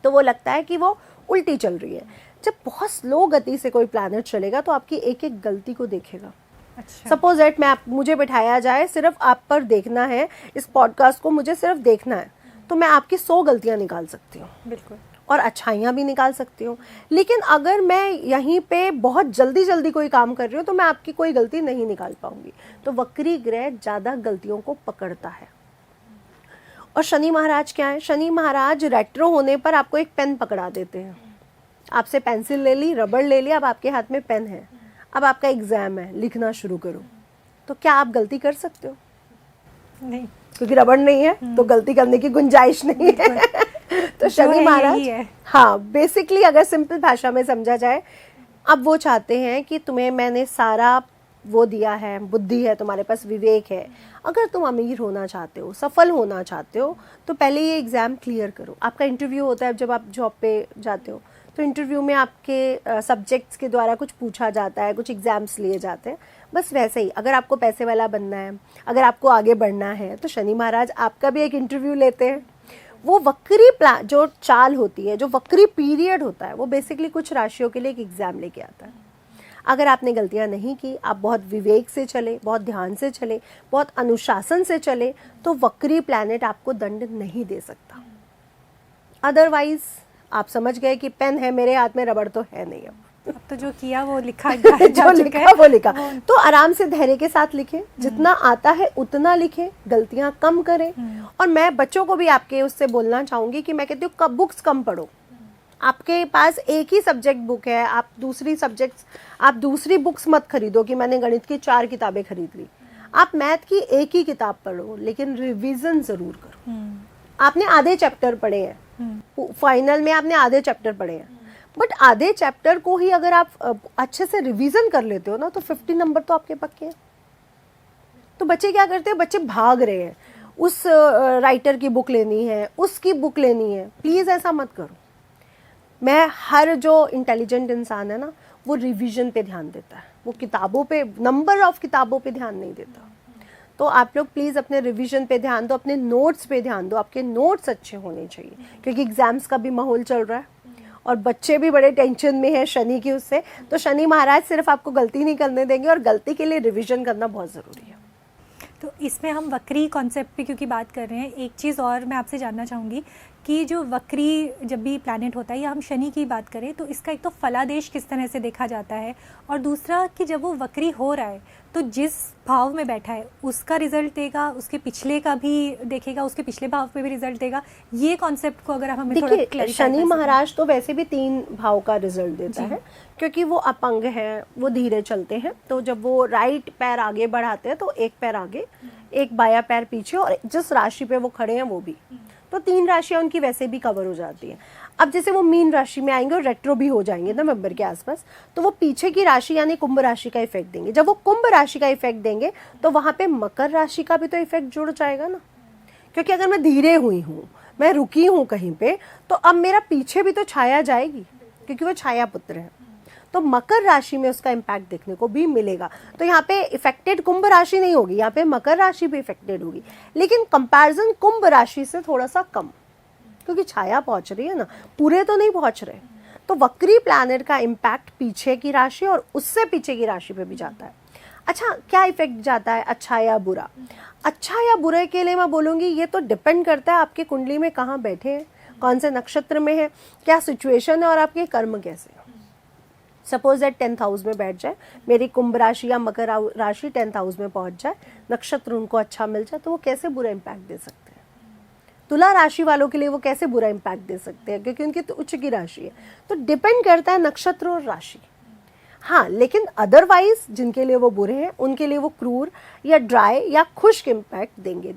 तो वो लगता है कि वो उल्टी चल रही है। जब बहुत स्लो गति से कोई प्लैनेट चलेगा तो आपकी एक एक गलती को देखेगा। अच्छा। सपोज दैट मुझे बिठाया जाए, सिर्फ आप पर देखना है, इस पॉडकास्ट को मुझे सिर्फ देखना है, तो मैं आपकी 100 गलतियां निकाल सकती हूँ। बिल्कुल। और अच्छाइयाँ भी निकाल सकती हूँ। लेकिन अगर मैं यहीं पे बहुत जल्दी जल्दी कोई काम कर रही हूँ तो मैं आपकी कोई गलती नहीं निकाल पाऊंगी। तो वक्री ग्रह ज़्यादा गलतियों को पकड़ता है। और शनि महाराज क्या है? शनि महाराज रेट्रो होने पर आपको एक पेन पकड़ा देते हैं। आपसे पेंसिल ले ली, रबड़ ले लिया, अब आपके हाथ में पेन है, अब आपका एग्जाम है, लिखना शुरू करो। तो क्या आप गलती कर सकते हो? नहीं, क्योंकि रबड़ नहीं है तो गलती करने की गुंजाइश नहीं है। तो शनि महाराज, हाँ, बेसिकली अगर सिंपल भाषा में समझा जाए, अब वो चाहते हैं कि तुम्हें मैंने सारा वो दिया है, बुद्धि है, तुम्हारे पास विवेक है, अगर तुम अमीर होना चाहते हो, सफल होना चाहते हो, तो पहले ये एग्ज़ाम क्लियर करो। आपका इंटरव्यू होता है जब आप जॉब पे जाते हो, तो इंटरव्यू में आपके सब्जेक्ट्स के द्वारा कुछ पूछा जाता है, कुछ एग्ज़ाम्स लिए जाते हैं। बस वैसे ही अगर आपको पैसे वाला बनना है, अगर आपको आगे बढ़ना है, तो शनि महाराज आपका भी एक इंटरव्यू लेते हैं। वो वक्री प्लान जो चाल होती है, जो वक्री पीरियड होता है, वो बेसिकली कुछ राशियों के लिए एक एग्ज़ाम लेके आता है। अगर आपने गलतियां नहीं की, आप बहुत विवेक से चले, बहुत ध्यान से चले, बहुत अनुशासन से चले, तो वक्री प्लैनेट आपको दंड नहीं दे सकता। अदरवाइज आप समझ गए कि पेन है मेरे हाथ में, रबड़ तो है नहीं। अब तो जो किया वो लिखा जो लिखा वो लिखा। तो आराम से धैर्य के साथ लिखें, जितना आता है उतना लिखें, गलतियां कम करें। और मैं बच्चों को भी आपके उससे बोलना चाहूंगी कि मैं कहती हूँ बुक्स कम पढ़ो। आपके पास एक ही सब्जेक्ट बुक है, आप दूसरी बुक्स मत खरीदो कि मैंने गणित की 4 किताबें खरीद ली। आप मैथ की एक ही किताब पढ़ो, लेकिन रिवीजन जरूर करो। आपने आधे चैप्टर पढ़े हैं, फाइनल में आपने आधे चैप्टर पढ़े हैं, बट आधे चैप्टर को ही अगर आप अच्छे से रिवीजन कर लेते हो ना, तो 50 नंबर तो आपके पक्के हैं। तो बच्चे क्या करते हैं? बच्चे भाग रहे हैं, उस राइटर की बुक लेनी है, उसकी बुक लेनी है। प्लीज ऐसा मत करो। मैं हर जो इंटेलिजेंट इंसान है ना, वो रिवीजन पे ध्यान देता है, वो किताबों पे, नंबर ऑफ किताबों पे ध्यान नहीं देता। तो आप लोग प्लीज़ अपने रिवीजन पे ध्यान दो, अपने नोट्स पे ध्यान दो। आपके नोट्स अच्छे होने चाहिए, क्योंकि एग्जाम्स का भी माहौल चल रहा है और बच्चे भी बड़े टेंशन में है शनि की उससे। तो शनि महाराज सिर्फ आपको गलती नहीं करने देंगे, और गलती के लिए रिवीजन करना बहुत ज़रूरी है। तो इसमें हम वक्री कॉन्सेप्ट पे क्योंकि बात कर रहे हैं, एक चीज़ और मैं आपसे जानना चाहूँगी कि जो वक्री जब भी प्लैनेट होता है, या हम शनि की बात करें, तो इसका एक तो फलादेश किस तरह से देखा जाता है, और दूसरा कि जब वो वक्री हो रहा है तो जिस भाव में बैठा है उसका रिजल्ट देगा, उसके पिछले का भी देखेगा, उसके पिछले भाव पे भी रिजल्ट देगा। ये कॉन्सेप्ट को अगर आप हमें थोड़ा क्लैरिफाई। शनि महाराज तो वैसे भी 3 भाव का रिजल्ट देता है, क्योंकि वो अपंग है, वो धीरे चलते हैं। तो जब वो राइट पैर आगे बढ़ाते हैं तो एक पैर आगे, एक बाया पैर पीछे, और जिस राशि पे वो खड़े हैं वो भी, तो 3 राशियां उनकी वैसे भी कवर हो जाती है। अब जैसे वो मीन राशि में आएंगे और रेट्रो भी हो जाएंगे नवंबर के आसपास, तो वो पीछे की राशि यानी कुंभ राशि का इफेक्ट देंगे। जब वो कुंभ राशि का इफेक्ट देंगे तो वहां पे मकर राशि का भी तो इफेक्ट जुड़ जाएगा ना, क्योंकि अगर मैं धीरे हुई हूँ, मैं रुकी हूँ कहीं पे, तो अब मेरा पीछे भी तो छाया जाएगी, क्योंकि वो छाया पुत्र है। तो मकर राशि में उसका इम्पैक्ट देखने को भी मिलेगा। तो यहाँ पे इफेक्टेड कुंभ राशि नहीं होगी, यहाँ पे मकर राशि भी इफेक्टेड होगी, लेकिन कंपैरिजन कुंभ राशि से थोड़ा सा कम, क्योंकि छाया पहुंच रही है ना, पूरे तो नहीं पहुंच रहे। तो वक्री प्लैनेट का इम्पैक्ट पीछे की राशि और उससे पीछे की राशि पे भी जाता है। अच्छा, क्या इफेक्ट जाता है, अच्छा या बुरा? अच्छा या बुरे के लिए मैं बोलूँगी ये तो डिपेंड करता है आपकी कुंडली में कहाँ बैठे हैं, कौन से नक्षत्र में है, क्या सिचुएशन है और आपके कर्म कैसे हैं। सपोज दैट 10th हाउस में बैठ जाए, मेरी कुंभ राशि या मकर राशि 10th हाउस में पहुंच जाए, नक्षत्र उनको अच्छा मिल जाए, तो वो कैसे बुरा इम्पैक्ट दे सकते हैं। तुला राशि वालों के लिए वो कैसे बुरा इम्पैक्ट दे सकते हैं, क्योंकि उनकी तो उच्च की राशि है। तो डिपेंड करता है नक्षत्र और राशि। हाँ, लेकिन अदरवाइज जिनके लिए वो बुरे हैं उनके लिए वो क्रूर या ड्राई या खुश्क इम्पैक्ट देंगे।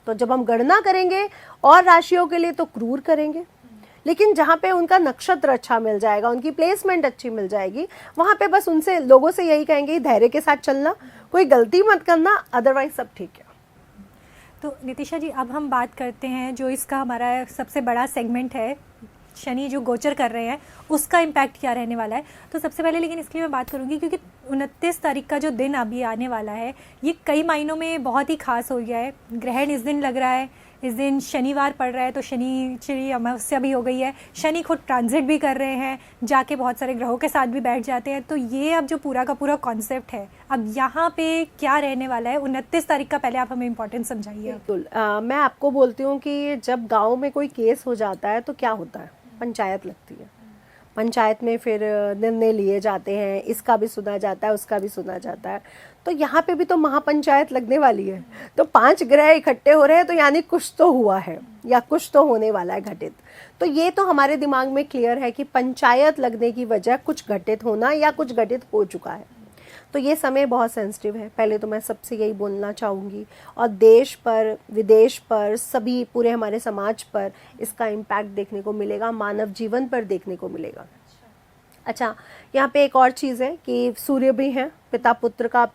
तो जब हम गणना करेंगे और राशियों के लिए तो क्रूर करेंगे, लेकिन जहाँ पे उनका नक्षत्र अच्छा मिल जाएगा, उनकी प्लेसमेंट अच्छी मिल जाएगी, वहाँ पे बस उनसे लोगों से यही कहेंगे धैर्य के साथ चलना, कोई गलती मत करना, अदरवाइज सब ठीक है। तो नितिशा जी, अब हम बात करते हैं जो इसका हमारा सबसे बड़ा सेगमेंट है, शनि जो गोचर कर रहे हैं उसका इम्पैक्ट क्या रहने वाला है। तो सबसे पहले लेकिन इसके लिए मैं बात करूंगी क्योंकि 29 तारीख का जो दिन अभी आने वाला है ये कई मायनों में बहुत ही खास हो गया है। ग्रहण इस दिन लग रहा है, इस दिन शनिवार पड़ रहा है, तो शनिचरी अमावस्या भी हो गई है, शनि खुद ट्रांजिट भी कर रहे हैं, जाके बहुत सारे ग्रहों के साथ भी बैठ जाते हैं। तो ये अब जो पूरा का पूरा कॉन्सेप्ट है, अब यहाँ पे क्या रहने वाला है 29 तारीख का, पहले आप हमें इम्पोर्टेंस समझाइए। बिल्कुल, मैं आपको बोलती हूँ कि जब गाँव में कोई केस हो जाता है तो क्या होता है, पंचायत लगती है। पंचायत में फिर निर्णय लिए जाते हैं, इसका भी सुना जाता है, उसका भी सुना जाता है। तो यहाँ पे भी तो महापंचायत लगने वाली है। तो 5 ग्रह इकट्ठे हो रहे हैं, तो यानी कुछ तो हुआ है या कुछ तो होने वाला है घटित। तो ये तो हमारे दिमाग में क्लियर है कि पंचायत लगने की वजह कुछ घटित होना या कुछ घटित हो चुका है। तो ये समय बहुत सेंसिटिव है, पहले तो मैं सबसे यही बोलना चाहूँगी। और देश पर, विदेश पर, सभी पूरे हमारे समाज पर इसका इम्पैक्ट देखने को मिलेगा, मानव जीवन पर देखने को मिलेगा। अच्छा, यहाँ पे एक और चीज़ है कि सूर्य भी हैं, पिता पुत्र का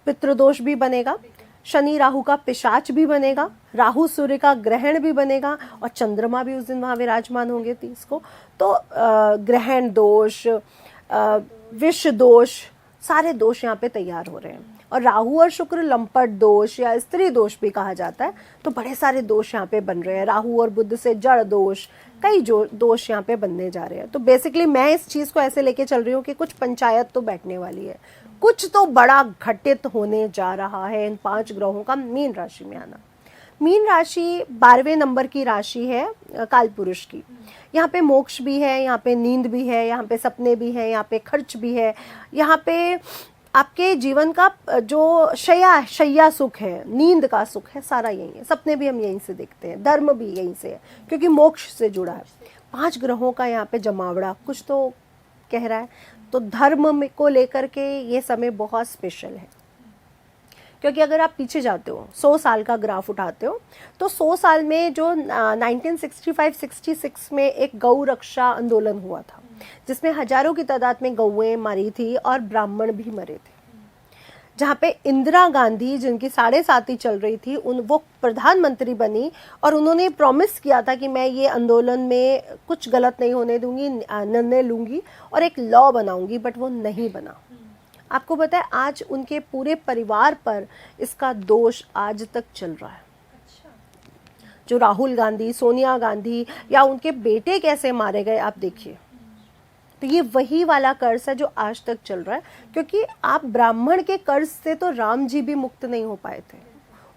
पितृदोष भी बनेगा, शनि राहु का पिशाच भी बनेगा, राहु सूर्य का ग्रहण भी बनेगा, और चंद्रमा भी उस दिन वहाँ विराजमान होंगे 30 को। तो ग्रहण दोष, विष दोष, सारे दोष यहाँ पे तैयार हो रहे हैं। और राहु और शुक्र लंपट दोष या स्त्री दोष भी कहा जाता है। तो बड़े सारे दोष यहाँ पे बन रहे हैं। राहु और बुध से जड़ दोष, कई दोष यहाँ पे बनने जा रहे हैं। तो बेसिकली मैं इस चीज़ को ऐसे लेके चल रही हूँ कि कुछ पंचायत तो बैठने वाली है, कुछ तो बड़ा घटित होने जा रहा है इन 5 ग्रहों का मीन राशि में आना। मीन राशि 12वें नंबर की राशि है काल पुरुष की। यहाँ पे मोक्ष भी है, यहाँ पे नींद भी है, यहाँ पे सपने भी है, यहाँ पे खर्च भी है, यहाँ पे आपके जीवन का जो शैया सुख है, नींद का सुख है, सारा यही है। सपने भी हम यहीं से देखते हैं, धर्म भी यहीं से है, क्योंकि मोक्ष से जुड़ा है। 5 ग्रहों का यहाँ पे जमावड़ा कुछ तो कह रहा है। तो धर्म को लेकर के ये समय बहुत स्पेशल है, क्योंकि अगर आप पीछे जाते हो, 100 साल का ग्राफ उठाते हो, तो 100 साल में जो 1965-66 में एक गौ रक्षा आंदोलन हुआ था, जिसमें हजारों की तादाद में गौएं मरी थी और ब्राह्मण भी मरे थे। जहाँ पे इंदिरा गांधी, जिनकी 7.5 चल रही थी, वो प्रधानमंत्री बनी और उन्होंने प्रॉमिस किया था कि मैं ये आंदोलन में कुछ गलत नहीं होने दूंगी, निर्णय लूंगी और एक लॉ बनाऊंगी, बट वो नहीं बना। आपको पता है आज उनके पूरे परिवार पर इसका दोष आज तक चल रहा है। जो राहुल गांधी, सोनिया गांधी या उनके बेटे कैसे मारे गए आप देखिए। तो ये वही वाला कर्ज है जो आज तक चल रहा है, क्योंकि आप ब्राह्मण के कर्ज से तो राम जी भी मुक्त नहीं हो पाए थे।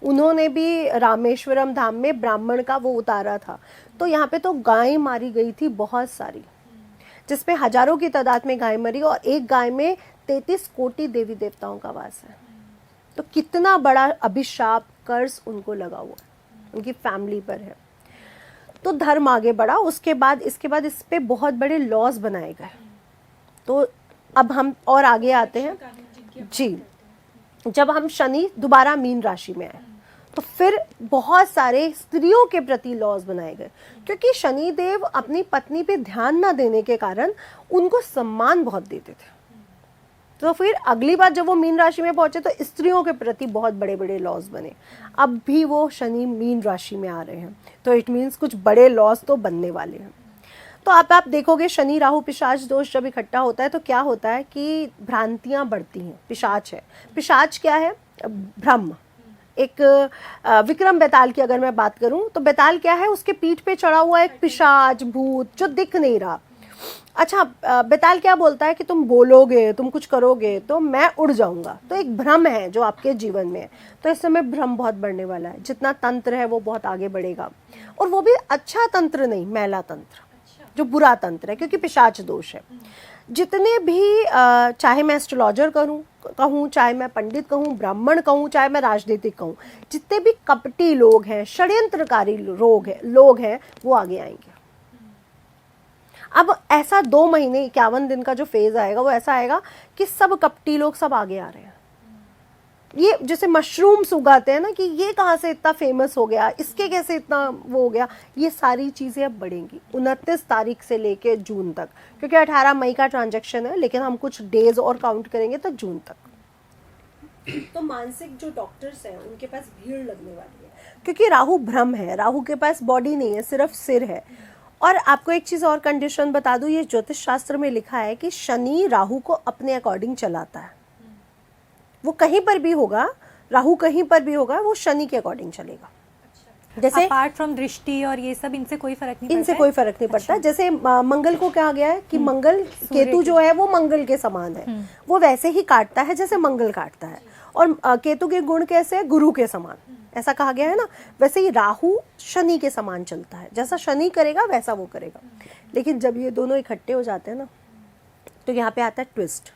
उन्होंने भी रामेश्वरम धाम में ब्राह्मण का वो उतारा था। तो यहाँ पे तो गाय मारी गई थी बहुत सारी, जिसमें हजारों की तादाद में गाय मरी, और एक गाय में 33 कोटि देवी देवताओं का वास है। तो कितना बड़ा अभिशाप, कर्ज उनको लगा हुआ है, उनकी फैमिली पर है। तो धर्म आगे बढ़ा। इसके बाद इस पे बहुत बड़े लॉज बनाए गए। तो अब हम और आगे आते हैं जी। जब हम शनि दोबारा मीन राशि में आए, तो फिर बहुत सारे स्त्रियों के प्रति लॉज बनाए गए, क्योंकि शनि देव अपनी पत्नी पे ध्यान ना देने के कारण उनको सम्मान बहुत देते थे। तो फिर अगली बार जब वो मीन राशि में पहुंचे, तो स्त्रियों के प्रति बहुत बड़े बड़े लॉज बने। अब भी वो शनि मीन राशि में आ रहे हैं, तो इट मीन्स कुछ बड़े लॉज तो बनने वाले हैं। तो आप देखोगे शनि राहु पिशाच दोष जब इकट्ठा होता है, तो क्या होता है कि भ्रांतियां बढ़ती हैं। पिशाच है, पिशाच क्या है? ब्रह्म। एक विक्रम बेताल की अगर मैं बात करूं, तो बेताल क्या है? उसके पीठ पे चढ़ा हुआ एक पिशाच, भूत जो दिख नहीं रहा। अच्छा, बेताल क्या बोलता है कि तुम बोलोगे, तुम कुछ करोगे तो मैं उड़ जाऊंगा। तो एक भ्रम है जो आपके जीवन में है। तो इस समय भ्रम बहुत बढ़ने वाला है। जितना तंत्र है वो बहुत आगे बढ़ेगा, और वो भी अच्छा तंत्र नहीं, मैला तंत्र, जो बुरा तंत्र है, क्योंकि पिशाच दोष है। जितने भी चाहे मैं एस्ट्रोलॉजर कहूँ, चाहे मैं पंडित कहूँ, ब्राह्मण कहूँ, चाहे मैं राजनीतिक कहूँ, जितने भी कपटी लोग हैं, षड्यंत्रकारी लोग हैं, वो आगे आएंगे। अब ऐसा 2 महीने 51 दिन का जो फेज आएगा, वो ऐसा आएगा कि सब कपटी लोग सब आगे आ रहे हैं। ये जैसे मशरूम्स उगाते हैं ना, कि ये कहाँ से इतना फेमस हो गया, इसके कैसे इतना वो हो गया, ये सारी चीज़ें अब बढ़ेंगी 29 तारीख से लेके जून तक, क्योंकि 18 मई का ट्रांजैक्शन है, लेकिन हम कुछ डेज और काउंट करेंगे तो जून तक। तो मानसिक जो डॉक्टर्स हैं उनके पास भीड़ लगने वाली है, क्योंकि राहु भ्रम है, राहु के पास बॉडी नहीं है, सिर्फ सिर है। और आपको एक चीज़ और कंडीशन बता दूं, ये ज्योतिष शास्त्र में लिखा है कि शनि राहु को अपने अकॉर्डिंग चलाता है। वो कहीं पर भी होगा, राहु कहीं पर भी होगा, वो शनि के अकॉर्डिंग चलेगा। जैसे अपार्ट फ्रॉम दृष्टि और ये सब इनसे कोई फर्क नहीं पड़ता इनसे कोई फर्क नहीं पड़ता। जैसे मंगल को क्या गया है कि मंगल केतु जो है वो मंगल के समान है, वो वैसे ही काटता है जैसे मंगल काटता है, और केतु के गुण कैसे है, गुरु के समान, ऐसा कहा गया है ना। वैसे ही राहु शनि के समान चलता है, जैसा शनि करेगा वैसा वो करेगा। लेकिन जब ये दोनों इकट्ठे हो जाते हैं ना, तो यहाँ पे आता है ट्विस्ट।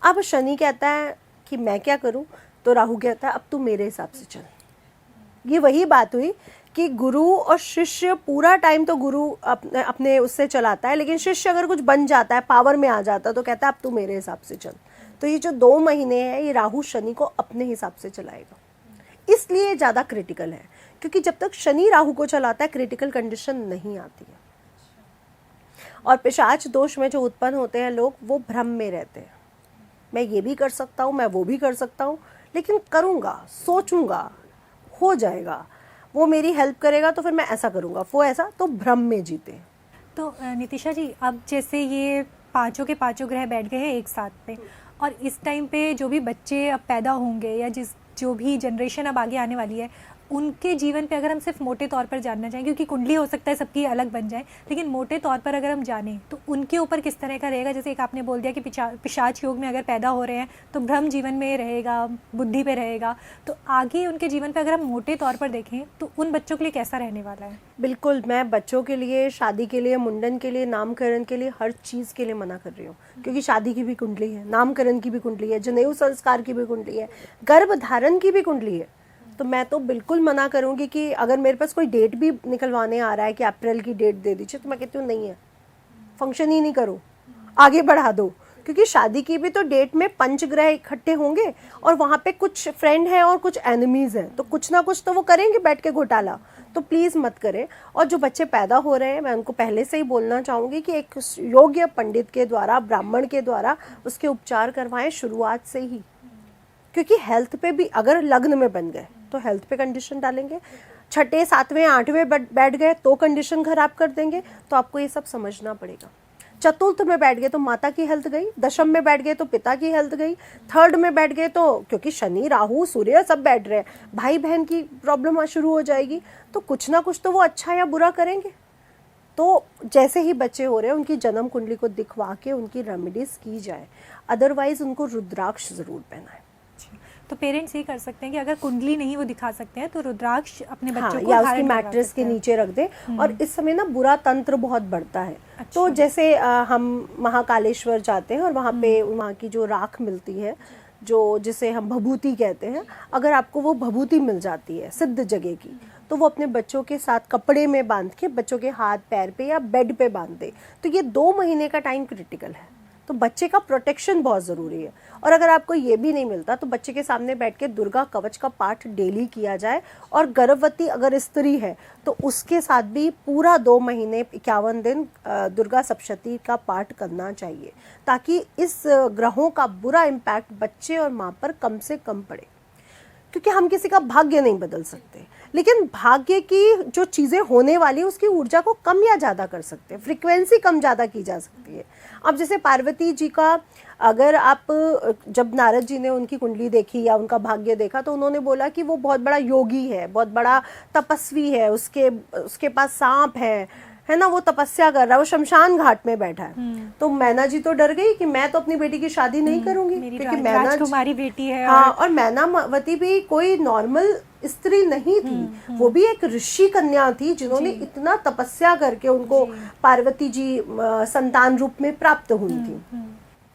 अब शनि कहता है कि मैं क्या करूं, तो राहु कहता है अब तू मेरे हिसाब से चल। ये वही बात हुई कि गुरु और शिष्य, पूरा टाइम तो गुरु अपने उससे चलाता है, लेकिन शिष्य अगर कुछ बन जाता है, पावर में आ जाता है, तो कहता है अब तू मेरे हिसाब से चल। तो ये जो 2 महीने हैं, ये राहु शनि को अपने हिसाब से चलाएगा, इसलिए ज़्यादा क्रिटिकल है। क्योंकि जब तक शनि राहु को चलाता है, क्रिटिकल कंडीशन नहीं आती है। और पिशाच दोष में जो उत्पन्न होते हैं लोग, वो भ्रम में रहते हैं, मैं ये भी कर सकता हूँ, मैं वो भी कर सकता हूँ, लेकिन करूँगा, सोचूंगा, हो जाएगा, वो मेरी हेल्प करेगा तो फिर मैं ऐसा करूँगा, वो ऐसा, तो भ्रम में जीते। तो नितिशा जी, अब जैसे ये 5 के 5 ग्रह बैठ गए हैं एक साथ पे, और इस टाइम पे जो भी बच्चे अब पैदा होंगे या जो भी जनरेशन अब आगे आने वाली है, उनके जीवन पे अगर हम सिर्फ मोटे तौर पर जानना चाहें, क्योंकि कुंडली हो सकता है सबकी अलग बन जाए, लेकिन मोटे तौर पर अगर हम जानें तो उनके ऊपर किस तरह का रहेगा। जैसे एक आपने बोल दिया कि पिशाच योग में अगर पैदा हो रहे हैं तो भ्रम जीवन में रहेगा, बुद्धि पे रहेगा, तो आगे उनके जीवन पे अगर हम मोटे तौर पर देखें तो उन बच्चों के लिए कैसा रहने वाला है? बिल्कुल, मैं बच्चों के लिए, शादी के लिए, मुंडन के लिए, नामकरण के लिए, हर चीज़ के लिए मना कर रही हूँ। क्योंकि शादी की भी कुंडली है, नामकरण की भी कुंडली है, जनेऊ संस्कार की भी कुंडली है, गर्भ धारण की भी कुंडली है। तो मैं तो बिल्कुल मना करूंगी कि अगर मेरे पास कोई डेट भी निकलवाने आ रहा है कि अप्रैल की डेट दे दीजिए, तो मैं कहती हूँ नहीं है, फंक्शन ही नहीं करो, आगे बढ़ा दो। क्योंकि शादी की भी तो डेट में पंचग्रह इकट्ठे होंगे, और वहाँ पे कुछ फ्रेंड है और कुछ एनिमीज हैं, तो कुछ ना कुछ तो वो करेंगे बैठ के घोटाला। तो प्लीज़ मत करें। और जो बच्चे पैदा हो रहे हैं, मैं उनको पहले से ही बोलना चाहूँगी कि एक योग्य पंडित के द्वारा, ब्राह्मण के द्वारा उसके उपचार करवाएं शुरुआत से ही। क्योंकि हेल्थ पे भी, अगर लग्न में बन गए तो हेल्थ पे कंडीशन डालेंगे, 6, 7, 8वें बैठ गए तो कंडीशन खराब कर देंगे। तो आपको ये सब समझना पड़ेगा। चतुर्थ में बैठ गए तो माता की हेल्थ गई, दशम में बैठ गए तो पिता की हेल्थ गई, थर्ड में बैठ गए तो, क्योंकि शनि राहु सूर्य सब बैठ रहे हैं, भाई बहन की प्रॉब्लम शुरू हो जाएगी। तो कुछ ना कुछ तो वो अच्छा या बुरा करेंगे। तो जैसे ही बच्चे हो रहे हैं, उनकी जन्म कुंडली को दिखवा के उनकी रेमेडीज की जाए, अदरवाइज उनको रुद्राक्ष जरूर पहनाए। तो पेरेंट्स ये कर सकते हैं कि अगर कुंडली नहीं वो दिखा सकते हैं तो रुद्राक्ष अपने बच्चों को या उसकी मैट्रेस के नीचे रख दें। और इस समय ना बुरा तंत्र बहुत बढ़ता है। अच्छा। तो जैसे हम महाकालेश्वर जाते हैं और वहाँ पे वहाँ की जो राख मिलती है, जो जिसे हम भभूति कहते हैं, अगर आपको वो भभूति मिल जाती है सिद्ध जगह की, तो वो अपने बच्चों के साथ कपड़े में बांध के बच्चों के हाथ पैर पे या बेड पे बांध दे। तो ये 2 महीने का टाइम क्रिटिकल है, तो बच्चे का प्रोटेक्शन बहुत ज़रूरी है। और अगर आपको ये भी नहीं मिलता तो बच्चे के सामने बैठ के दुर्गा कवच का पाठ डेली किया जाए। और गर्भवती अगर स्त्री है तो उसके साथ भी पूरा 2 महीने 51 दिन दुर्गा सप्तशती का पाठ करना चाहिए, ताकि इस ग्रहों का बुरा इम्पैक्ट बच्चे और माँ पर कम से कम पड़े। क्योंकि हम किसी का भाग्य नहीं बदल सकते, लेकिन भाग्य की जो चीज़ें होने वाली उसकी ऊर्जा को कम या ज़्यादा कर सकते हैं, फ्रीक्वेंसी कम ज़्यादा की जा सकती है। अब जैसे पार्वती जी का, अगर आप, जब नारद जी ने उनकी कुंडली देखी या उनका भाग्य देखा, तो उन्होंने बोला कि वो बहुत बड़ा योगी है, बहुत बड़ा तपस्वी है, उसके पास सांप है ना, वो तपस्या कर रहा है, वो शमशान घाट में बैठा है। तो मैना जी तो डर गई कि मैं तो अपनी बेटी की शादी नहीं करूंगी, क्योंकि मैना तुम्हारी बेटी है। हाँ, और मैनावती भी कोई नॉर्मल स्त्री नहीं थी, वो भी एक ऋषि कन्या थी जिन्होंने इतना तपस्या करके उनको पार्वती जी संतान रूप में प्राप्त हुई थी।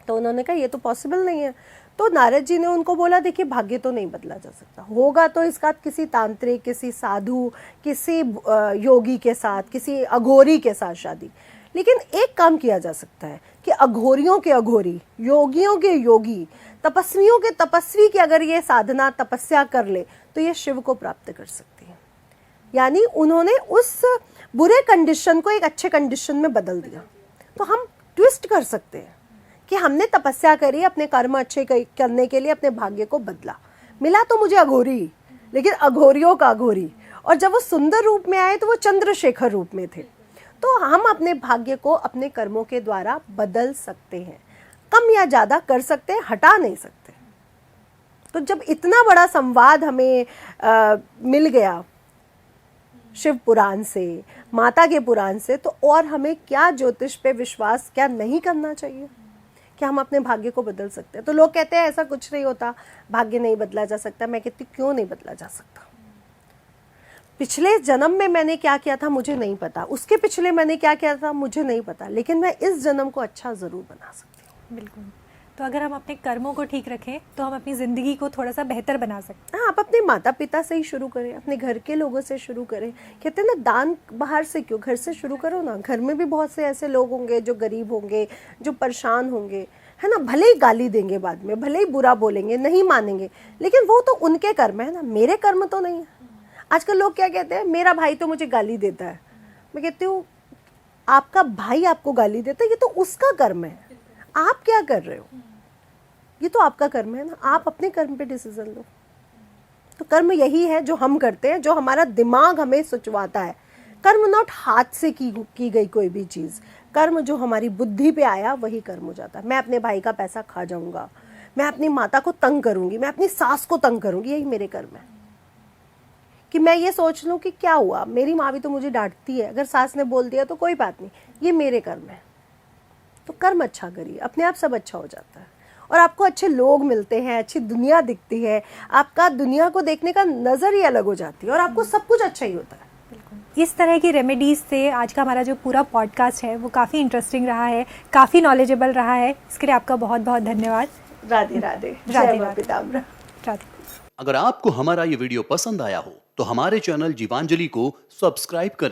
तो उन्होंने कहा ये तो पॉसिबल नहीं है। तो नारद जी ने उनको बोला, देखिए भाग्य तो नहीं बदला जा सकता, होगा तो इसका किसी तांत्रिक, किसी साधु, किसी योगी के साथ, किसी अघोरी के साथ शादी। लेकिन एक काम किया जा सकता है कि अघोरियों के अघोरी, योगियों के योगी, तपस्वियों के तपस्वी की अगर ये साधना तपस्या कर ले तो ये शिव को प्राप्त कर सकती है। यानी उन्होंने उस बुरे कंडीशन को एक अच्छे कंडीशन में बदल दिया। तो हम ट्विस्ट कर सकते हैं कि हमने तपस्या करी, अपने कर्म अच्छे करने के लिए अपने भाग्य को बदला, मिला तो मुझे अघोरी, लेकिन अघोरियों का अघोरी, और जब वो सुंदर रूप में आए तो वो चंद्रशेखर रूप में थे। तो हम अपने भाग्य को अपने कर्मों के द्वारा बदल सकते हैं, कम या ज़्यादा कर सकते हैं, हटा नहीं सकते। तो जब इतना बड़ा संवाद हमें मिल गया शिव पुराण से, माता के पुराण से, तो और हमें क्या ज्योतिष पे विश्वास क्या नहीं करना चाहिए? क्या हम अपने भाग्य को बदल सकते हैं? तो लोग कहते हैं ऐसा कुछ नहीं होता, भाग्य नहीं बदला जा सकता। मैं कहती क्यों नहीं बदला जा सकता? पिछले जन्म में मैंने क्या किया था मुझे नहीं पता, उसके पिछले मैंने क्या किया था मुझे नहीं पता, लेकिन मैं इस जन्म को अच्छा ज़रूर बना सकती हूँ। बिल्कुल। तो अगर हम अपने कर्मों को ठीक रखें तो हम अपनी ज़िंदगी को थोड़ा सा बेहतर बना सकते हाँ, आप अपने माता पिता से ही शुरू करें, अपने घर के लोगों से शुरू करें। कहते हैं ना, दान बाहर से क्यों, घर से शुरू करो ना। घर में भी बहुत से ऐसे लोग होंगे जो गरीब होंगे, जो परेशान होंगे, है ना। भले ही गाली देंगे बाद में, भले ही बुरा बोलेंगे, नहीं मानेंगे, लेकिन वो तो उनके कर्म है ना, मेरे कर्म तो नहीं है। आजकल लोग क्या कहते हैं, मेरा भाई तो मुझे गाली देता है। मैं कहती हूँ आपका भाई आपको गाली देता है, ये तो उसका कर्म है, आप क्या कर रहे हो? ये तो आपका कर्म है ना, आप अपने कर्म पे डिसीजन लो। तो कर्म यही है जो हम करते हैं, जो हमारा दिमाग हमें सोचवाता है। कर्म नॉट हाथ से की गई कोई भी चीज़, कर्म जो हमारी बुद्धि पे आया वही कर्म हो जाता है। मैं अपने भाई का पैसा खा जाऊंगा, मैं अपनी माता को तंग करूंगी, मैं अपनी सास को तंग करूंगी, यही मेरे कर्म है। कि मैं ये सोच लूं कि क्या हुआ, मेरी माँ भी तो मुझे डांटती है, अगर सास ने बोल दिया तो कोई बात नहीं, ये मेरे कर्म है। तो कर्म अच्छा करिए, अपने आप सब अच्छा हो जाता है और आपको अच्छे लोग मिलते हैं, अच्छी दुनिया दिखती है, आपका दुनिया को देखने का नज़र ही अलग हो जाती है और आपको सब कुछ अच्छा ही होता है। इस तरह की रेमेडीज़ से आज का हमारा जो पूरा पॉडकास्ट है वो काफ़ी इंटरेस्टिंग रहा है, काफ़ी नॉलेजेबल रहा है। इसके लिए आपका बहुत बहुत धन्यवाद। राधे राधे। राधे जय मां राधे। पीताम्बरा। राधे। अगर आपको हमारा ये वीडियो पसंद आया हो तो हमारे चैनल जीवांजलि को सब्सक्राइब करें